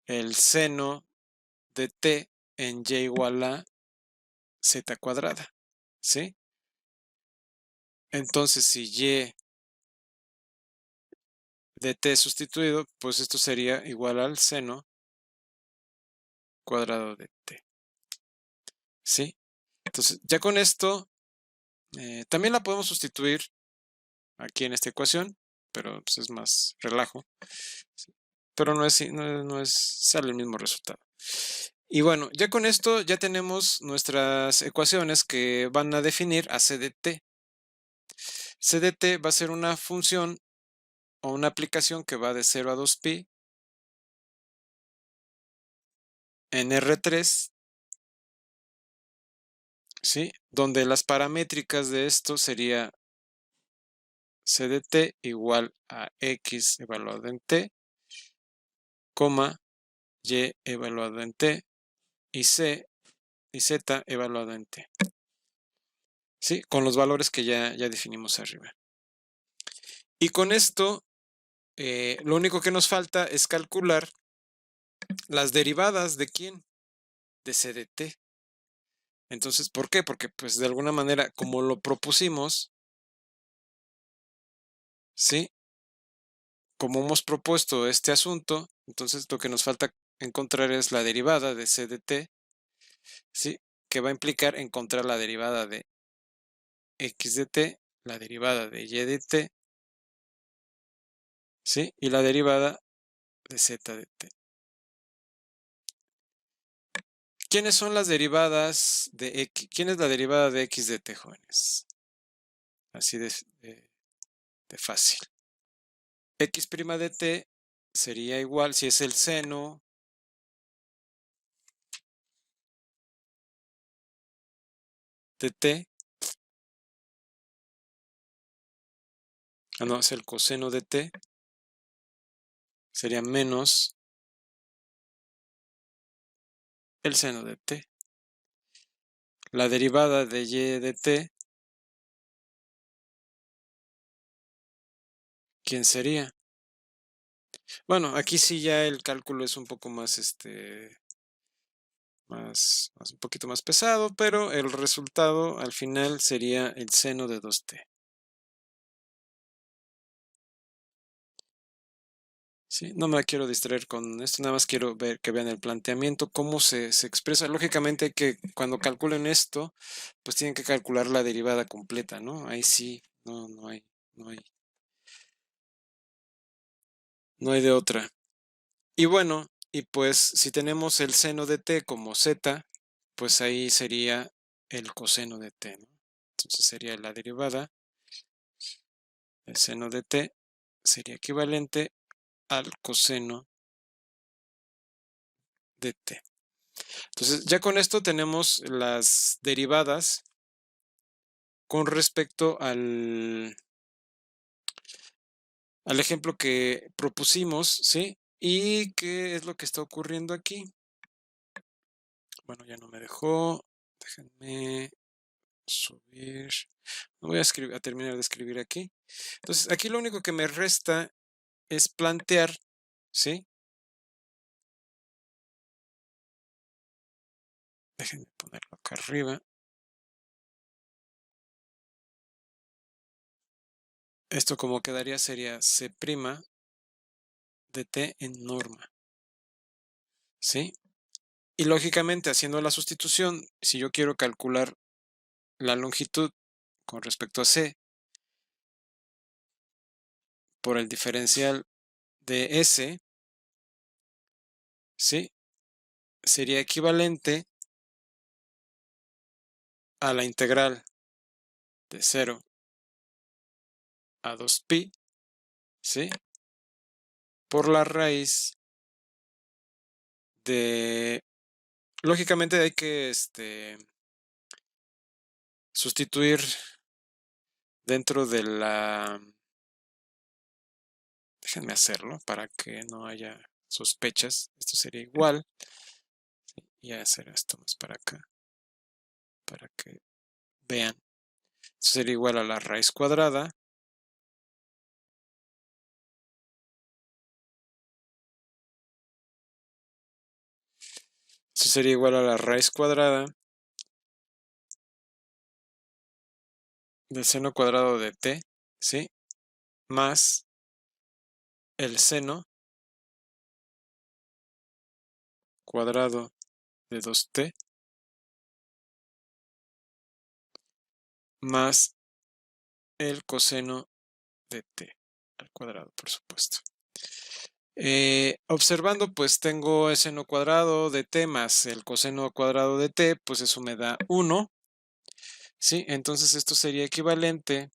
el seno de t en y igual a z cuadrada, ¿sí? Entonces, si y de t sustituido, pues esto sería igual al seno cuadrado de t, ¿sí? Entonces, ya con esto, también la podemos sustituir aquí en esta ecuación, pero pues, es más relajo, ¿sí? Pero sale el mismo resultado. Y bueno, ya con esto ya tenemos nuestras ecuaciones que van a definir a c de t. C de t va a ser una función o una aplicación que va de 0 a 2pi en R3, ¿sí? Donde las paramétricas de esto sería c de t igual a x evaluado en t, coma, y evaluado en t, y c y z evaluado en t. ¿Sí? Con los valores que ya definimos arriba. Y con esto, lo único que nos falta es calcular las derivadas de ¿quién? De c de t. Entonces, ¿por qué? Porque pues de alguna manera, como lo propusimos, ¿sí? Como hemos propuesto este asunto, entonces lo que nos falta encontrar es la derivada de c de t, ¿sí? Que va a implicar encontrar la derivada de x de t, la derivada de y de t, ¿sí? Y la derivada de z de t. ¿Quiénes son las derivadas de x? ¿Quién es la derivada de x de t, jóvenes? Así de fácil. X' de t sería igual, si es el seno de t, no, es el coseno de t, sería menos el seno de t. La derivada de y de t, ¿quién sería? Bueno, aquí sí ya el cálculo es un poco más, un poquito más pesado, pero el resultado al final sería el seno de 2t. Sí, no me quiero distraer con esto, nada más quiero ver que vean el planteamiento, cómo se expresa. Lógicamente que cuando calculen esto, pues tienen que calcular la derivada completa, ¿no? Ahí sí, no hay de otra. Y bueno, y pues si tenemos el seno de t como z, pues ahí sería el coseno de t, ¿no? Entonces sería la derivada del seno de t sería equivalente al coseno de t. Entonces ya con esto tenemos las derivadas con respecto al ejemplo que propusimos, ¿sí? ¿Y qué es lo que está ocurriendo aquí? Bueno, ya no me dejó. Déjenme subir. Voy a terminar de escribir aquí. Entonces, aquí lo único que me resta es plantear, ¿sí? Déjenme ponerlo acá arriba. Esto como quedaría sería C' de t en norma, ¿sí? Y lógicamente haciendo la sustitución, si yo quiero calcular la longitud con respecto a C por el diferencial de S, ¿sí? Sería equivalente a la integral de 0 a 2pi, ¿sí? Por la raíz de... Lógicamente hay que sustituir dentro de la... Déjenme hacerlo para que no haya sospechas. Esto sería igual. Y hacer esto más para acá. Para que vean. Esto sería igual a la raíz cuadrada. Esto sería igual a la raíz cuadrada del seno cuadrado de t, ¿sí? Más el seno cuadrado de 2t más el coseno de t al cuadrado, por supuesto. Observando, pues tengo el seno cuadrado de t más el coseno cuadrado de t, pues eso me da 1, ¿sí? Entonces esto sería equivalente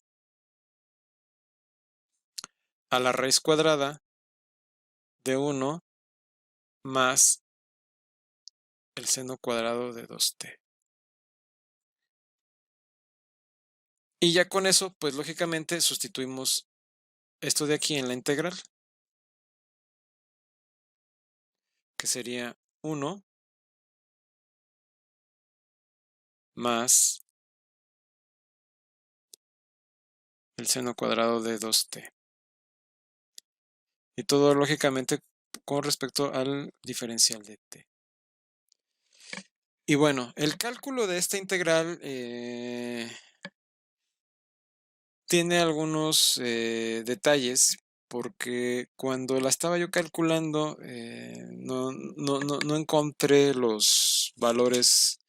a la raíz cuadrada de 1 más el seno cuadrado de 2t. Y ya con eso, pues lógicamente sustituimos esto de aquí en la integral, que sería 1 más el seno cuadrado de 2t. Y todo lógicamente con respecto al diferencial de t. Y bueno, el cálculo de esta integral tiene algunos detalles porque cuando la estaba yo calculando no encontré los valores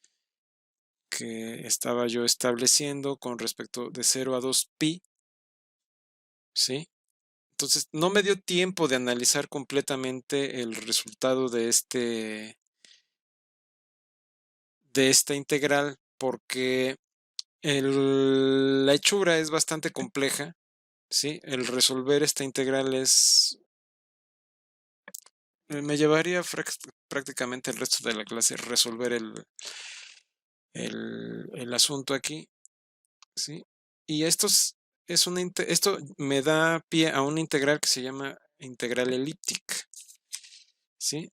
que estaba yo estableciendo con respecto de 0 a 2pi, ¿sí? Entonces no me dio tiempo de analizar completamente el resultado de esta integral porque la hechura es bastante compleja, ¿sí? El resolver esta integral me llevaría prácticamente el resto de la clase resolver el asunto aquí, ¿sí? Y esto me da pie a una integral que se llama integral elíptica, ¿sí?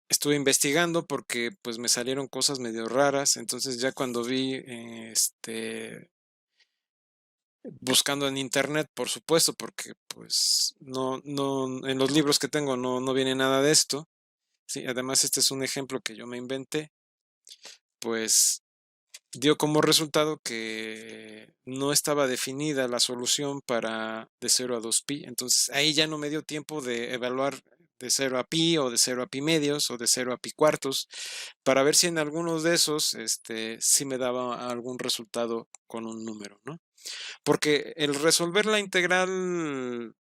Estuve investigando porque pues me salieron cosas medio raras, entonces ya cuando vi buscando en internet, por supuesto, porque pues no en los libros que tengo no viene nada de esto. Sí, además este es un ejemplo que yo me inventé, pues dio como resultado que no estaba definida la solución para de 0 a 2pi. Entonces ahí ya no me dio tiempo de evaluar de 0 a pi o de 0 a pi medios o de 0 a pi cuartos para ver si en algunos de esos sí me daba algún resultado con un número, ¿no? Porque el resolver la integral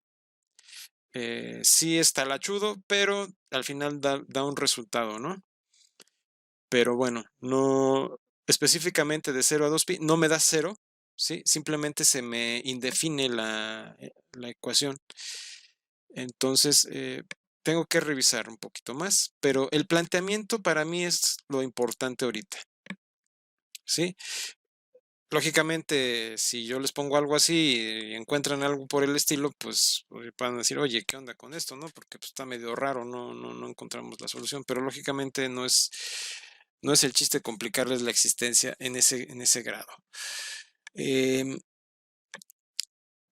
sí está lachudo, pero al final da un resultado, ¿no? Pero bueno, no específicamente de 0 a 2pi, no me da 0, ¿sí? Simplemente se me indefine la ecuación. Entonces, tengo que revisar un poquito más, pero el planteamiento para mí es lo importante ahorita, ¿sí? Lógicamente, si yo les pongo algo así y encuentran algo por el estilo, pues van a decir, oye, ¿qué onda con esto? ¿No? Porque pues, está medio raro, no encontramos la solución, pero lógicamente no es el chiste complicarles la existencia en ese grado. Em,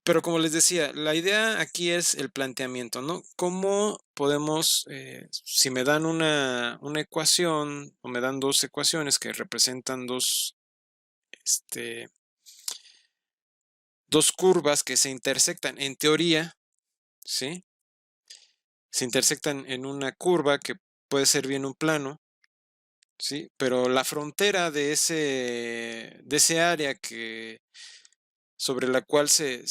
pero como les decía, la idea aquí es el planteamiento, ¿no? ¿Cómo podemos, si me dan una ecuación o me dan dos ecuaciones que representan este, dos curvas que se intersectan en teoría, ¿sí? Se intersectan en una curva que puede ser bien un plano, ¿sí? Pero la frontera de ese área sobre la cual se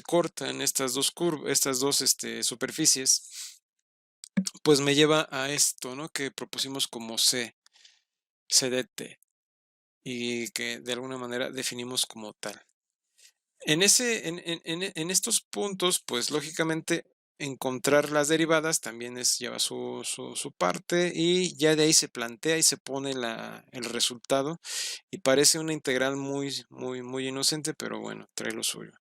cortan estas dos curvas, estas dos superficies, pues me lleva a esto, ¿no? Que propusimos como C de T y que de alguna manera definimos como tal. En estos puntos, pues lógicamente encontrar las derivadas también lleva su parte y ya de ahí se plantea y se pone el resultado y parece una integral muy inocente, pero bueno, trae lo suyo.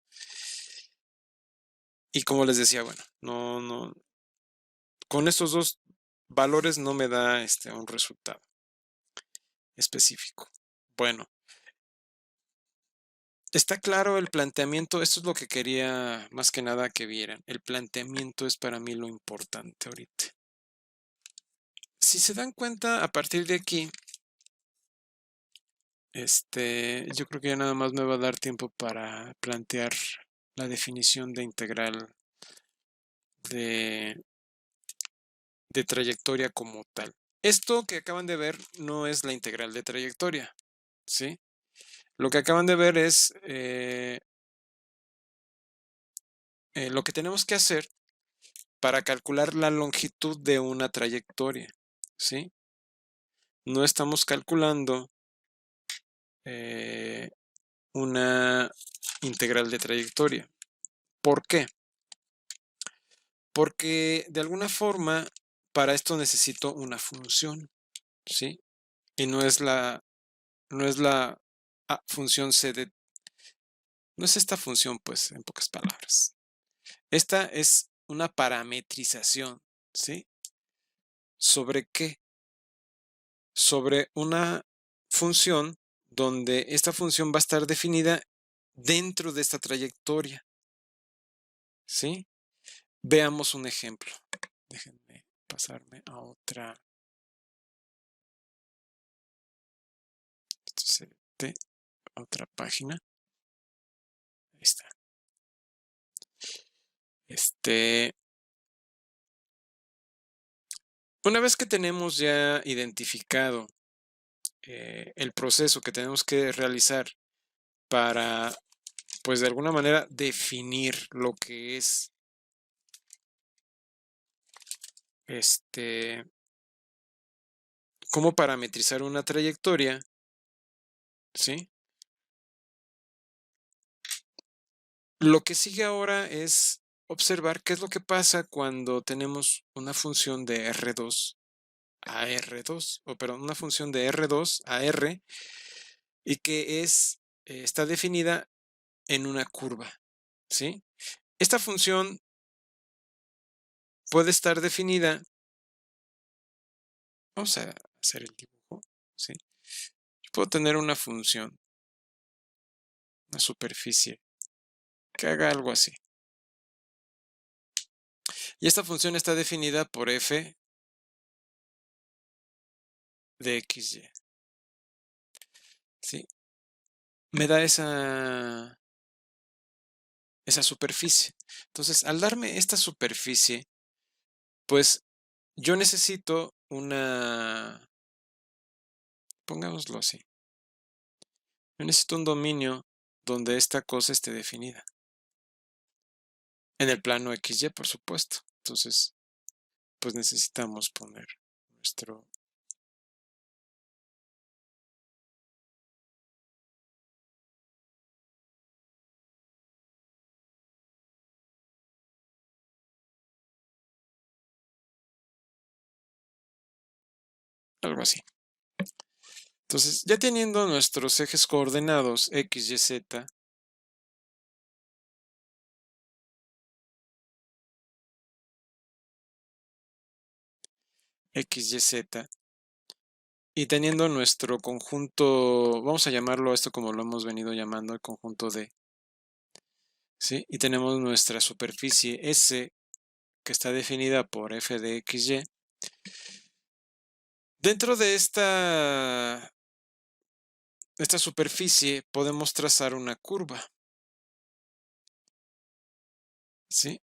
Y como les decía, bueno, con estos dos valores no me da un resultado específico. Bueno, está claro el planteamiento, esto es lo que quería más que nada que vieran. El planteamiento es para mí lo importante ahorita. Si se dan cuenta, a partir de aquí, yo creo que ya nada más me va a dar tiempo para plantear la definición de integral de, de trayectoria como tal. Esto que acaban de ver no es la integral de trayectoria, ¿sí? Lo que acaban de ver es lo que tenemos que hacer para calcular la longitud de una trayectoria, ¿sí? No estamos calculando una integral de trayectoria. ¿Por qué? Porque de alguna forma para esto necesito una función, ¿sí? Y no es la función c de, no es esta función, pues, en pocas palabras. Esta es una parametrización, ¿sí? ¿Sobre qué? Sobre una función donde esta función va a estar definida dentro de esta trayectoria, ¿sí? Veamos un ejemplo. Déjenme pasarme a otra. Otra página. Ahí está. Una vez que tenemos ya identificado el proceso que tenemos que realizar para, pues de alguna manera, definir lo que es cómo parametrizar una trayectoria, ¿sí? Lo que sigue ahora es observar qué es lo que pasa cuando tenemos una función de R2 a R2, o perdón, una función de R2 a R y que está definida en una curva, ¿sí? Esta función puede estar definida, vamos a hacer el dibujo, ¿sí? Yo puedo tener una función, una superficie, que haga algo así. Y esta función está definida por f de XY. ¿Sí? Me da esa superficie. Entonces, al darme esta superficie, pues yo necesito pongámoslo así, yo necesito un dominio donde esta cosa esté definida. En el plano XY, por supuesto. Entonces, pues necesitamos poner nuestro... algo así. Entonces, ya teniendo nuestros ejes coordenados X, Y, Z, X, Y, Z, y teniendo nuestro conjunto, vamos a llamarlo esto como lo hemos venido llamando, el conjunto D, ¿sí? Y tenemos nuestra superficie S, que está definida por f de XY. Dentro de esta superficie podemos trazar una curva, ¿sí?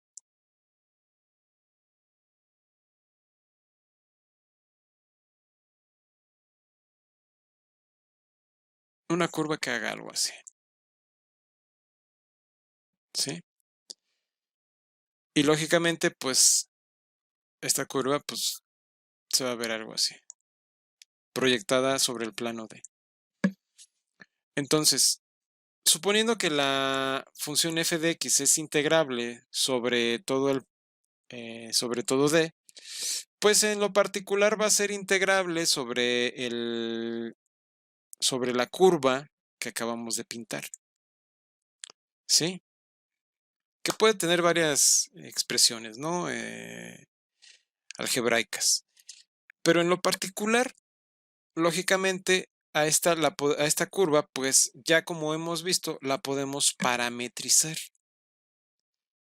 Una curva que haga algo así, ¿sí? Y lógicamente, pues, esta curva, pues, se va a ver algo así, proyectada sobre el plano D. Entonces, suponiendo que la función f de x es integrable sobre todo sobre todo D, pues en lo particular va a ser integrable sobre la curva que acabamos de pintar, ¿sí? Que puede tener varias expresiones, ¿no? Algebraicas. Pero en lo particular, lógicamente, a esta curva, pues ya como hemos visto, la podemos parametrizar,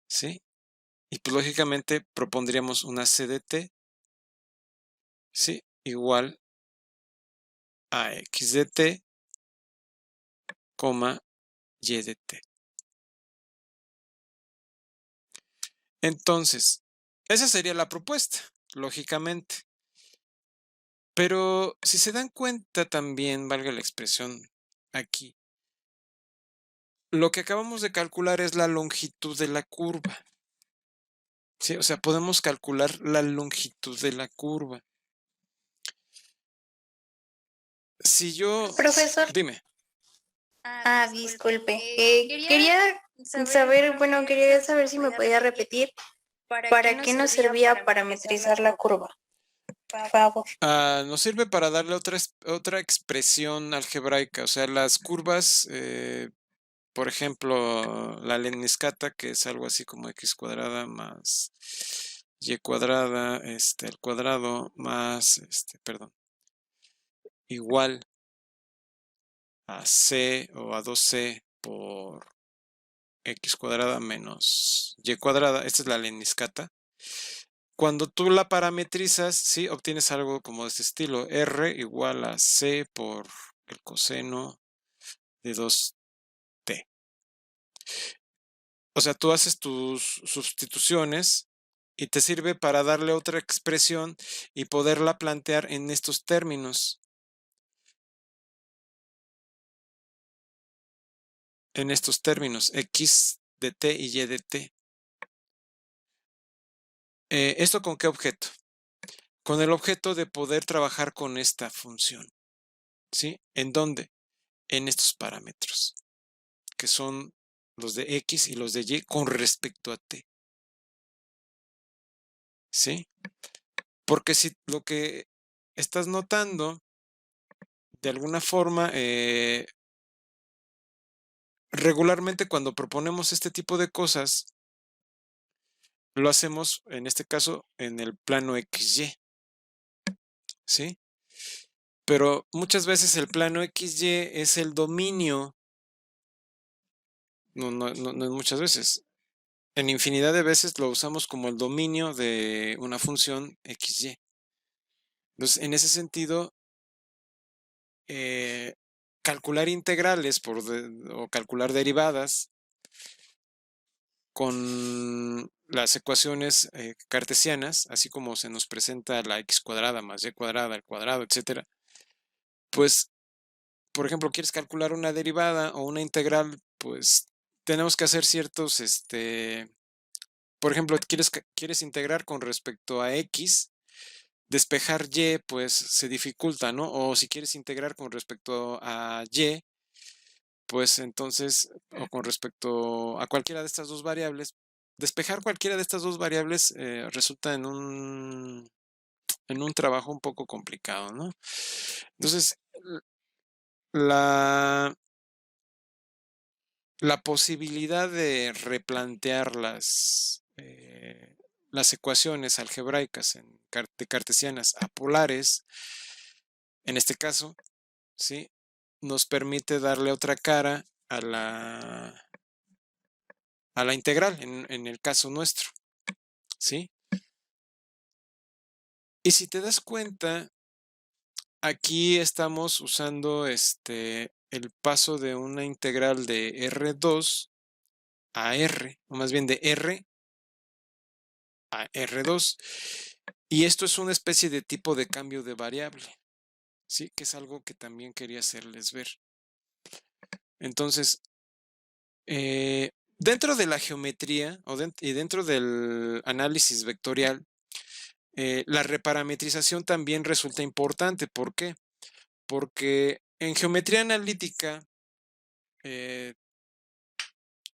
¿sí? Y pues lógicamente propondríamos una C de t, ¿sí? Igual a x de t, y de t. Entonces, esa sería la propuesta, lógicamente. Pero si se dan cuenta también, valga la expresión aquí, lo que acabamos de calcular es la longitud de la curva. ¿Sí? O sea, podemos calcular la longitud de la curva. Si yo... Profesor, Dime. disculpe. Quería saber, bueno, quería saber si me podía repetir para qué nos servía parametrizar la curva. Por favor. Nos sirve para darle otra expresión algebraica. O sea, las curvas, por ejemplo, la lemniscata, que es algo así como x cuadrada más y cuadrada, al cuadrado más, perdón, igual a c o a 2c por x cuadrada menos y cuadrada. Esta es la lemniscata. Cuando tú la parametrizas, ¿sí? Obtienes algo como de este estilo. R igual a c por el coseno de 2t. O sea, tú haces tus sustituciones y te sirve para darle otra expresión y poderla plantear en estos términos. En estos términos, x de t y y de t. ¿Esto con qué objeto? Con el objeto de poder trabajar con esta función. ¿Sí? ¿En dónde? En estos parámetros, que son los de x y los de y con respecto a t. ¿Sí? Porque si lo que estás notando, de alguna forma, regularmente cuando proponemos este tipo de cosas, lo hacemos, en este caso, en el plano XY, ¿sí? Pero muchas veces el plano XY es el dominio, no es muchas veces, en infinidad de veces lo usamos como el dominio de una función XY. Entonces, en ese sentido, calcular integrales o calcular derivadas con las ecuaciones cartesianas, así como se nos presenta la x cuadrada más y cuadrada al cuadrado, etcétera, pues, por ejemplo, quieres calcular una derivada o una integral, pues tenemos que hacer ciertos, por ejemplo, quieres integrar con respecto a x, despejar y, pues se dificulta, ¿no? O si quieres integrar con respecto a y, pues entonces, o con respecto a cualquiera de estas dos variables, despejar cualquiera de estas dos variables resulta en un trabajo un poco complicado, ¿no? Entonces, la, la posibilidad de replantear las ecuaciones algebraicas de cartesianas a polares, en este caso, ¿sí? Nos permite darle otra cara a la integral, en el caso nuestro, ¿sí? Y si te das cuenta, aquí estamos usando el paso de una integral de R2 a R, o más bien de R a R2. Y esto es una especie de tipo de cambio de variable, ¿sí? Que es algo que también quería hacerles ver. Entonces, dentro de la geometría y dentro del análisis vectorial, la reparametrización también resulta importante. ¿Por qué? Porque en geometría analítica,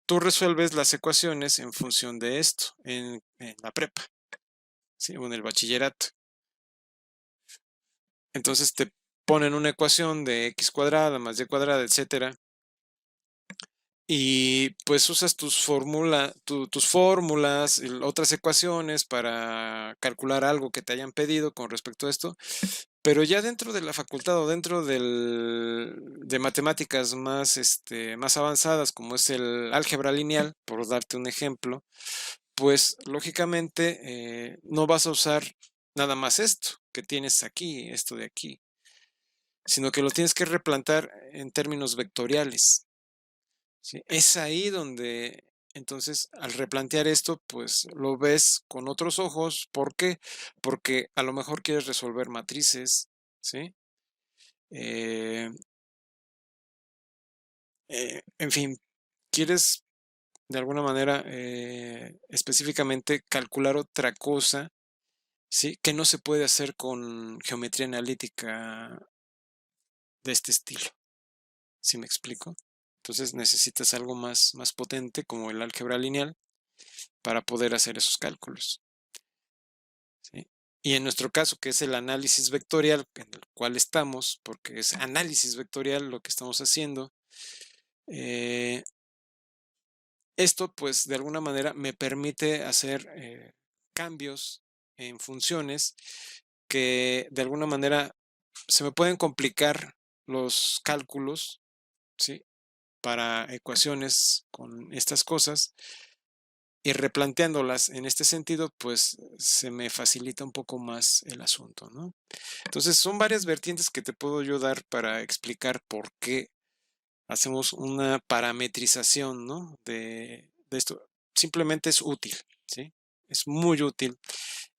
tú resuelves las ecuaciones en función de esto, en la prepa, ¿sí? O en el bachillerato. Entonces te ponen una ecuación de x cuadrada más y cuadrada, etcétera, y pues usas tus fórmulas, otras ecuaciones para calcular algo que te hayan pedido con respecto a esto. Pero ya dentro de la facultad o dentro de matemáticas más avanzadas, como es el álgebra lineal, por darte un ejemplo, pues lógicamente no vas a usar nada más esto que tienes aquí, esto de aquí, sino que lo tienes que replantar en términos vectoriales, ¿sí? Es ahí donde, entonces, al replantear esto, pues lo ves con otros ojos. ¿Por qué? Porque a lo mejor quieres resolver matrices, ¿sí? Eh, en fin, quieres de alguna manera específicamente calcular otra cosa, ¿sí? Que no se puede hacer con geometría analítica de este estilo, ¿sí me explico? Entonces necesitas algo más potente como el álgebra lineal para poder hacer esos cálculos, ¿sí? Y en nuestro caso, que es el análisis vectorial en el cual estamos, porque es análisis vectorial lo que estamos haciendo, esto pues de alguna manera me permite hacer cambios en funciones que de alguna manera se me pueden complicar los cálculos, ¿sí? Para ecuaciones con estas cosas, y replanteándolas en este sentido, pues se me facilita un poco más el asunto, ¿no? Entonces son varias vertientes que te puedo yo dar para explicar por qué hacemos una parametrización, ¿no? De esto. Simplemente es útil, ¿sí? Es muy útil,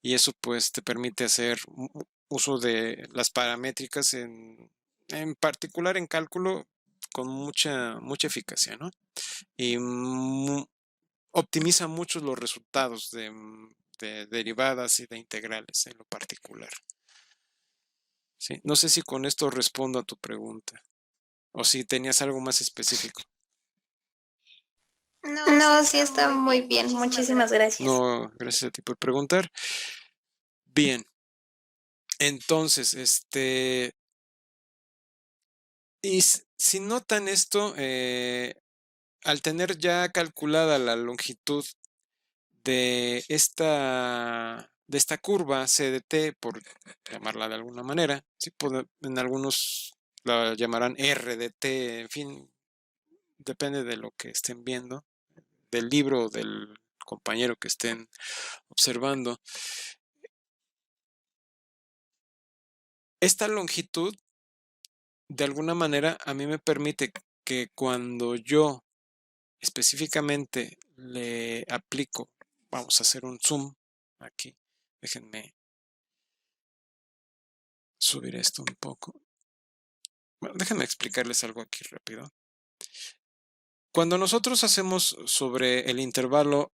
y eso pues te permite hacer uso de las paramétricas en particular en cálculo con mucha eficacia, ¿no? Y optimiza mucho los resultados de derivadas y de integrales en lo particular, ¿sí? No sé si con esto respondo a tu pregunta o si tenías algo más específico. No, sí está muy bien. Muchísimas gracias. No, gracias a ti por preguntar. Bien. Entonces, y si notan esto, al tener ya calculada la longitud de esta curva CDT, por llamarla de alguna manera, ¿sí? En algunos la llamarán RDT, en fin, depende de lo que estén viendo, del libro o del compañero que estén observando. Esta longitud de alguna manera a mí me permite que cuando yo específicamente le aplico, vamos a hacer un zoom aquí, déjenme subir esto un poco. Bueno, déjenme explicarles algo aquí rápido. Cuando nosotros hacemos sobre el intervalo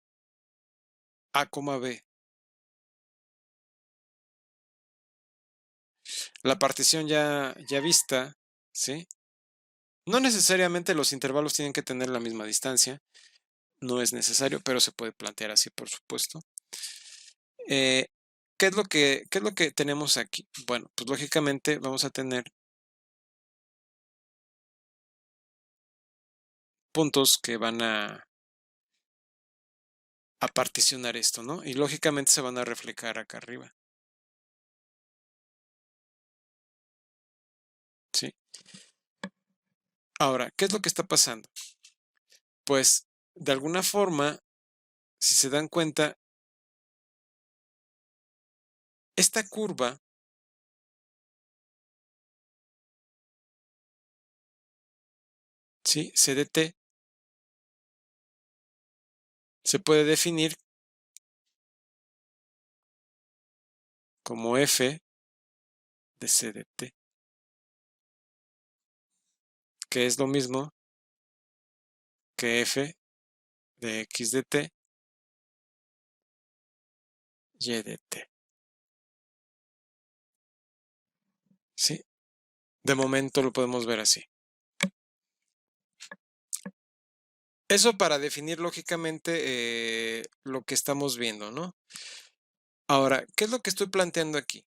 A, B, la partición ya vista, ¿sí? No necesariamente los intervalos tienen que tener la misma distancia, no es necesario, pero se puede plantear así, por supuesto. ¿Qué es lo que tenemos aquí? Bueno, pues lógicamente vamos a tener puntos que van a particionar esto, ¿no? Y lógicamente se van a reflejar acá arriba. ¿Sí? Ahora, ¿qué es lo que está pasando? Pues, de alguna forma, si se dan cuenta, esta curva ¿sí? CDT se puede definir como F de CDT, que es lo mismo que F de X de T, Y de T. ¿Sí? De momento lo podemos ver así. Eso para definir lógicamente lo que estamos viendo, ¿no? Ahora, ¿qué es lo que estoy planteando aquí?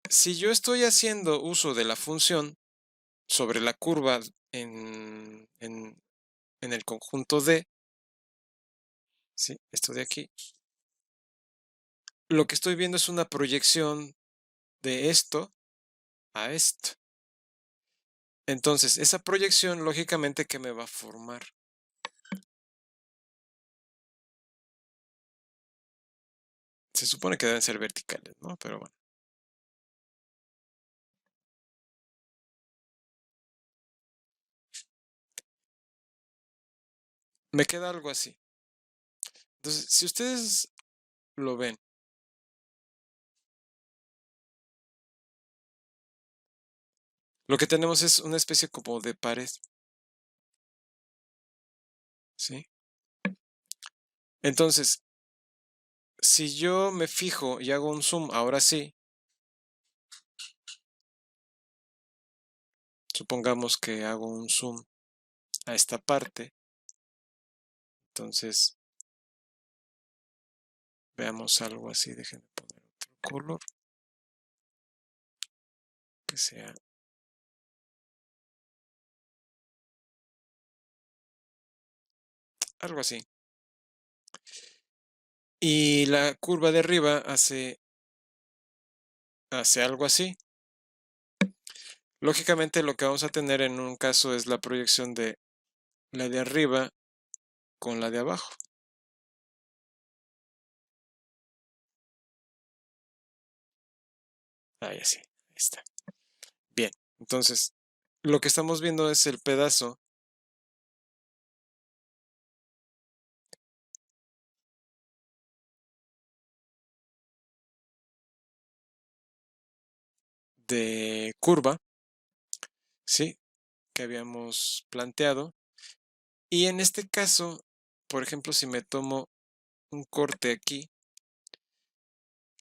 Si yo estoy haciendo uso de la función sobre la curva en el conjunto D, ¿sí? Esto de aquí, lo que estoy viendo es una proyección de esto a esto. Entonces, esa proyección, lógicamente, ¿qué me va a formar? Se supone que deben ser verticales, ¿no? Pero bueno. Me queda algo así. Entonces, si ustedes lo ven, lo que tenemos es una especie como de pared. ¿Sí? Entonces, si yo me fijo y hago un zoom, ahora sí, supongamos que hago un zoom a esta parte, entonces veamos algo así, déjenme poner otro color, que sea algo así. Y la curva de arriba hace algo así. Lógicamente lo que vamos a tener en un caso es la proyección de la de arriba con la de abajo. Ahí así, ahí está. Bien, entonces lo que estamos viendo es el pedazo de curva, ¿sí? Que habíamos planteado. Y en este caso, por ejemplo, si me tomo un corte aquí,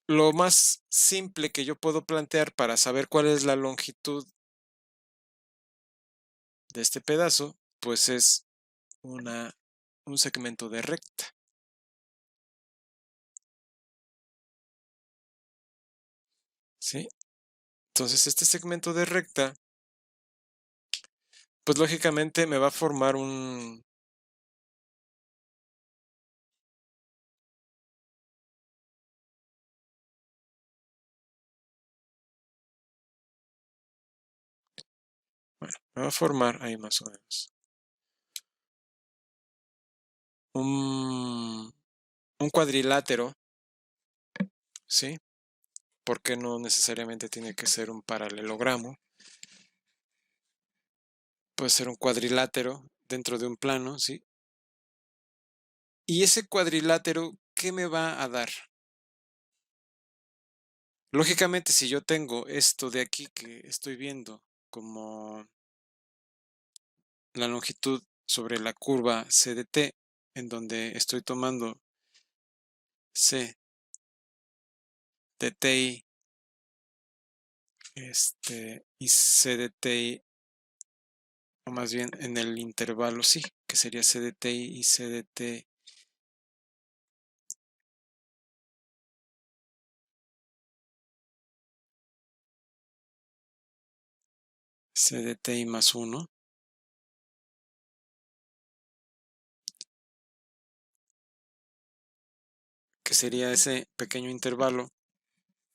lo más simple que yo puedo plantear para saber cuál es la longitud de este pedazo, pues es un segmento de recta. ¿Sí? Entonces este segmento de recta, pues lógicamente me va a formar un... Bueno, me va a formar ahí más o menos. Un cuadrilátero, ¿sí? Porque no necesariamente tiene que ser un paralelogramo. puede ser un cuadrilátero dentro de un plano, ¿sí? Y ese cuadrilátero, ¿qué me va a dar? Lógicamente, si yo tengo esto de aquí que estoy viendo como la longitud sobre la curva C de t, en donde estoy tomando C de ti y C de ti, o más bien en el intervalo, sí, que sería C de ti y C de t. C de ti más 1, que sería ese pequeño intervalo,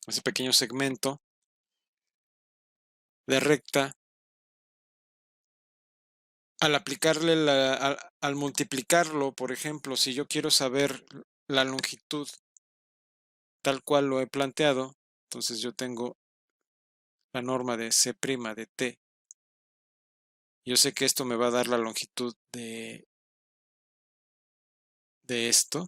ese pequeño segmento de recta. Al aplicarle al multiplicarlo, por ejemplo, si yo quiero saber la longitud tal cual lo he planteado, entonces yo tengo la norma de C' de t. Yo sé que esto me va a dar la longitud de esto.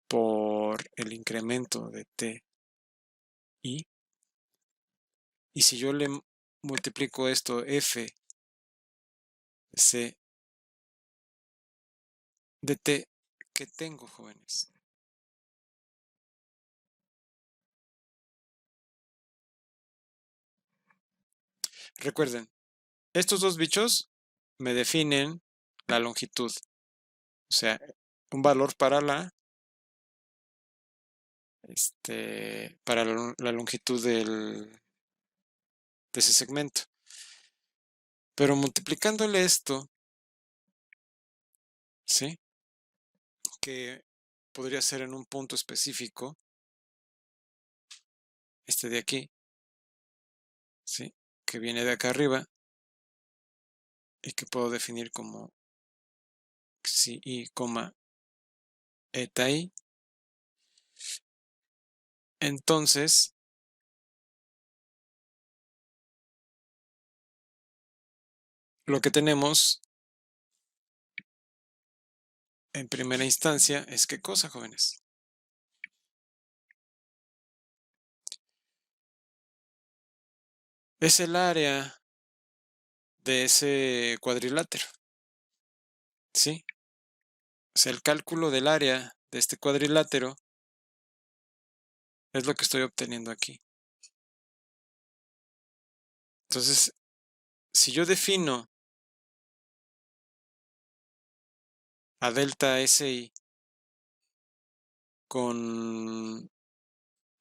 Por el incremento de t i. Y si yo le multiplico esto f de c de t, ¿qué tengo, jóvenes? Recuerden, estos dos bichos me definen la longitud. O sea, un valor para para la longitud de ese segmento. Pero multiplicándole esto, ¿sí? Que podría ser en un punto específico, este de aquí, ¿sí? Que viene de acá arriba y que puedo definir como xi y, eta i. Entonces, lo que tenemos en primera instancia es ¿qué cosa, jóvenes? Es el área de ese cuadrilátero, ¿sí? O sea, el cálculo del área de este cuadrilátero es lo que estoy obteniendo aquí. Entonces, si yo defino a delta SI con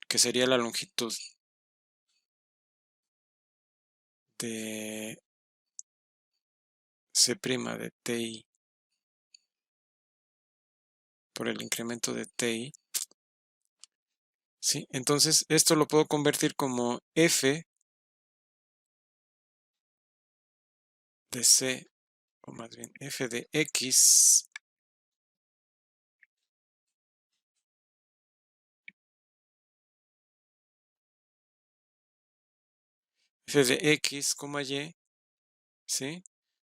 que sería la longitud de C' de TI por el incremento de TI, ¿sí? Entonces, esto lo puedo convertir como F de C, o más bien F de X F de X, Y, ¿sí?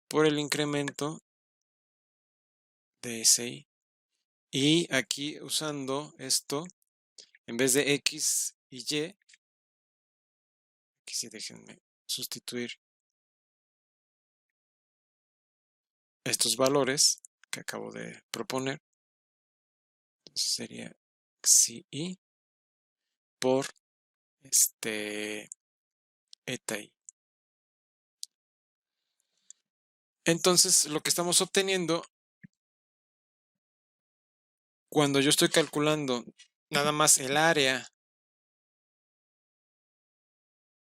Por el incremento de SI. Y aquí usando esto, en vez de X y Y, aquí sí déjenme sustituir estos valores que acabo de proponer. Entonces sería xi y por eta i. Entonces, lo que estamos obteniendo cuando yo estoy calculando nada más el área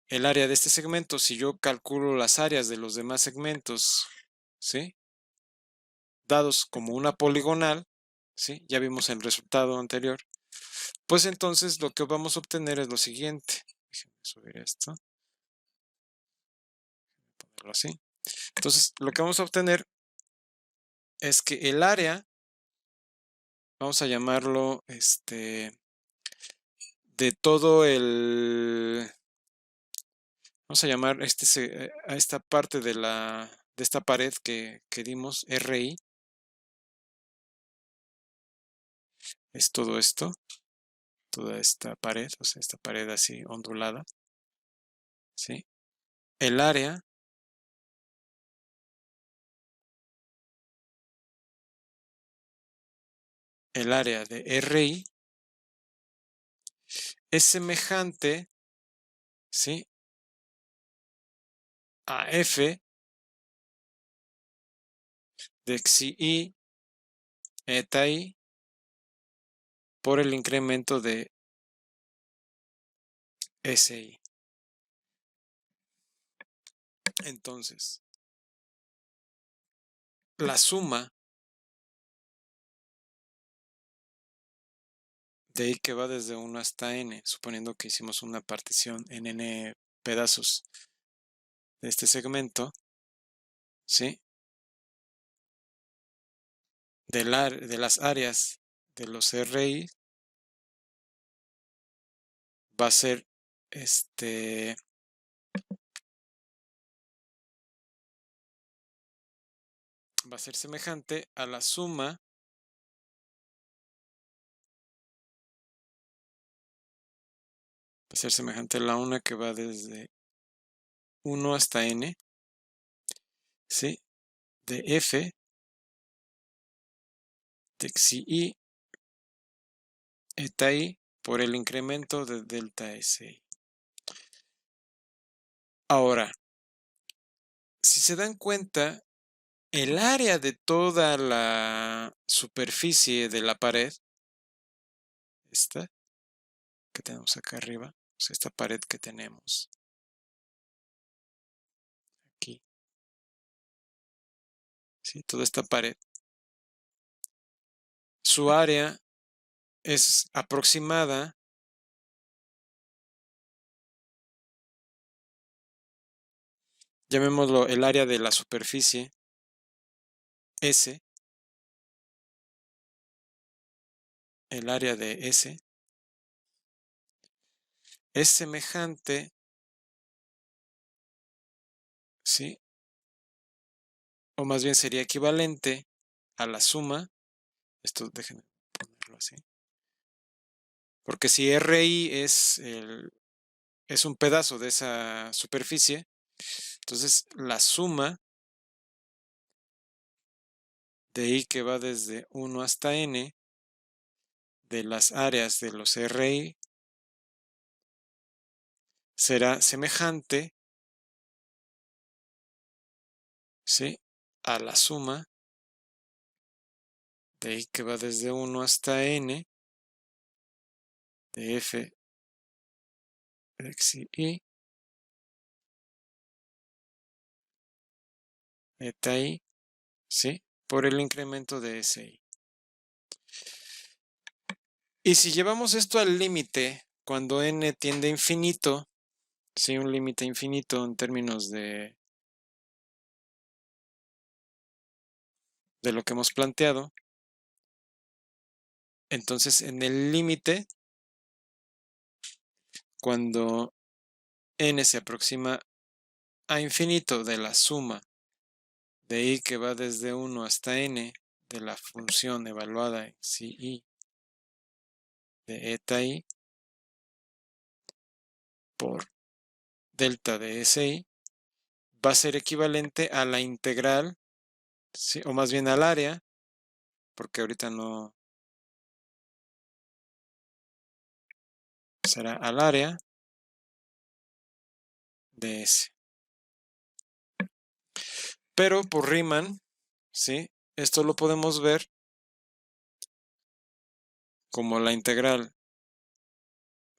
de este segmento, si yo calculo las áreas de los demás segmentos, ¿sí? Dados como una poligonal, ¿sí? Ya vimos el resultado anterior. Pues entonces lo que vamos a obtener es lo siguiente. Déjenme subir esto. Ponerlo así. Entonces, lo que vamos a obtener es que el área, vamos a llamarlo de todo el, vamos a llamar a esta parte de esta pared que dimos, RI, es todo esto, toda esta pared, o sea, esta pared así ondulada, ¿sí? El área de RI es semejante, ¿sí?, a F de xi eta I por el incremento de SI. Entonces, la suma de I que va desde 1 hasta n, suponiendo que hicimos una partición en n pedazos de este segmento, ¿sí?, de las áreas de los RI va a ser va a ser semejante a la suma va a ser semejante a la una que va desde 1 hasta n, ¿sí?, de F de xi eta I por el incremento de delta SI. Ahora, si se dan cuenta, el área de toda la superficie de la pared, esta que tenemos acá arriba, o sea, esta pared que tenemos aquí, ¿sí?, toda esta pared, su área es aproximada llamémoslo el área de la superficie S, el área de S es semejante, ¿sí?, o más bien sería equivalente a la suma, esto déjenme ponerlo así, porque si RI es un pedazo de esa superficie, entonces la suma de I que va desde 1 hasta n de las áreas de los RI será semejante, ¿sí?, a la suma de I que va desde 1 hasta n de F de xi eta I, ¿sí?, por el incremento de SI. Y si llevamos esto al límite, cuando n tiende a infinito, ¿sí?, un límite infinito en términos de lo que hemos planteado, entonces en el límite, cuando n se aproxima a infinito de la suma de I que va desde 1 hasta n de la función evaluada en xi de eta I por delta de SI, va a ser equivalente a la integral, ¿sí?, o más bien al área, porque ahorita no será al área de S. Pero por Riemann, ¿sí?, esto lo podemos ver como la integral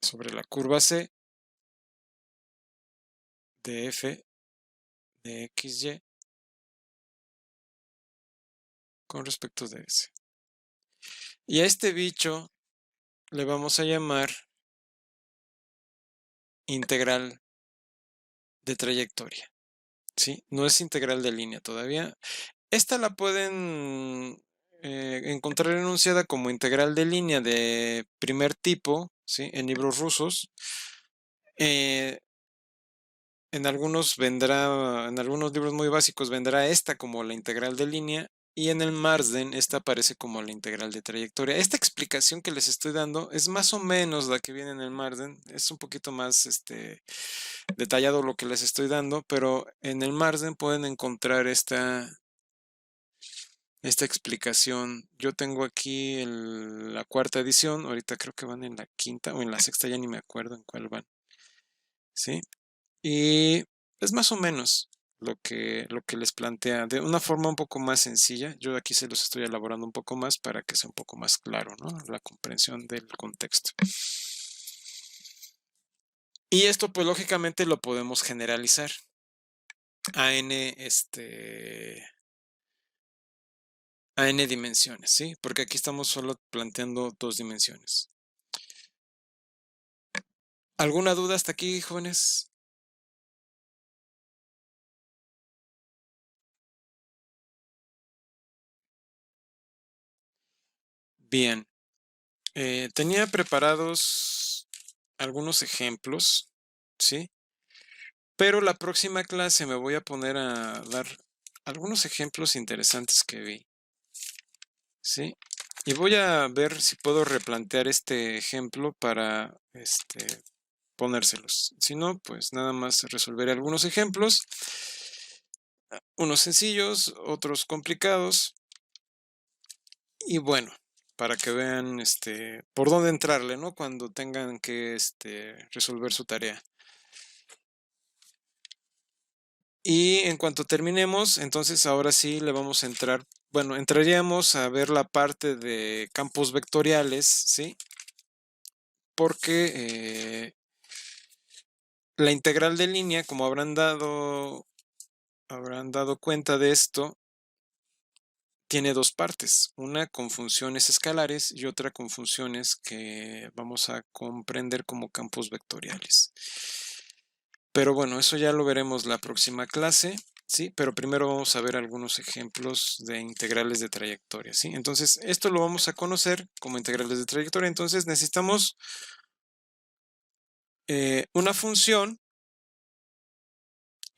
sobre la curva C de F de XY con respecto de S. Y a este bicho le vamos a llamar integral de trayectoria, ¿sí? No es integral de línea todavía. Esta la pueden encontrar enunciada como integral de línea de primer tipo, ¿sí? En libros rusos. En algunos en algunos libros muy básicos vendrá esta como la integral de línea y en el Marsden esta aparece como la integral de trayectoria. Esta explicación que les estoy dando es más o menos la que viene en el Marsden, es un poquito más detallado lo que les estoy dando, pero en el Marsden pueden encontrar esta explicación. Yo tengo aquí la cuarta edición, ahorita creo que van en la quinta o en la sexta, ya ni me acuerdo en cuál van, ¿sí? Y es más o menos lo que les plantea de una forma un poco más sencilla. Yo aquí se los estoy elaborando un poco más para que sea un poco más claro, ¿no? La comprensión del contexto. Y esto, pues lógicamente lo podemos generalizar a n dimensiones, ¿sí? Porque aquí estamos solo planteando 2 dimensiones. ¿Alguna duda hasta aquí, jóvenes? Bien. Tenía preparados algunos ejemplos, ¿sí? Pero la próxima clase me voy a poner a dar algunos ejemplos interesantes que vi, ¿sí? Y voy a ver si puedo replantear este ejemplo para ponérselos. Si no, pues nada más resolveré algunos ejemplos, unos sencillos, otros complicados. Y bueno, para que vean por dónde entrarle, ¿no? Cuando tengan que resolver su tarea. Y en cuanto terminemos, entonces ahora sí le vamos a entrar, bueno, entraríamos a ver la parte de campos vectoriales, ¿sí? Porque la integral de línea, como habrán dado cuenta de esto, tiene 2 partes, una con funciones escalares y otra con funciones que vamos a comprender como campos vectoriales. Pero bueno, eso ya lo veremos la próxima clase, ¿sí? Pero primero vamos a ver algunos ejemplos de integrales de trayectoria, ¿sí? Entonces, esto lo vamos a conocer como integrales de trayectoria. Entonces, necesitamos una función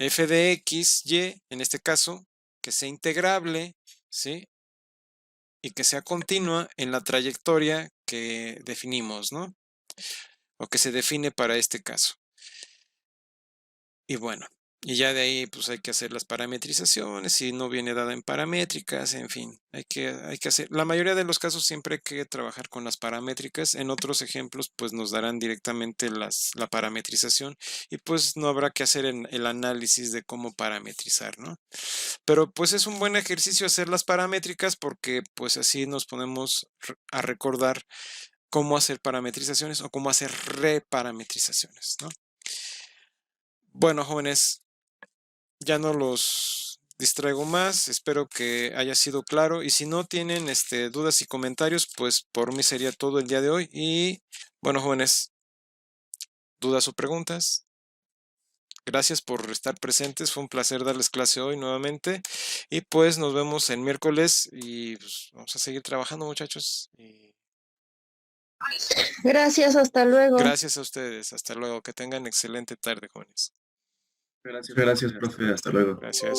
f de x, y, en este caso, que sea integrable, ¿sí? Y que sea continua en la trayectoria que definimos, ¿no? O que se define para este caso. Y bueno, y ya de ahí pues hay que hacer las parametrizaciones, si no viene dada en paramétricas, en fin, hay que hacer, la mayoría de los casos siempre hay que trabajar con las paramétricas, en otros ejemplos pues nos darán directamente la parametrización y pues no habrá que hacer el análisis de cómo parametrizar, ¿no? Pero pues es un buen ejercicio hacer las paramétricas porque pues así nos ponemos a recordar cómo hacer parametrizaciones o cómo hacer reparametrizaciones, ¿no? Bueno, jóvenes, ya no los distraigo más, espero que haya sido claro y si no tienen dudas y comentarios, pues por mí sería todo el día de hoy y bueno, jóvenes, dudas o preguntas. Gracias por estar presentes, fue un placer darles clase hoy nuevamente y pues nos vemos el miércoles y pues, vamos a seguir trabajando, muchachos. Y Gracias, hasta luego. gracias a ustedes, hasta luego, que tengan excelente tarde, jóvenes. Gracias, profe. Hasta luego. Gracias.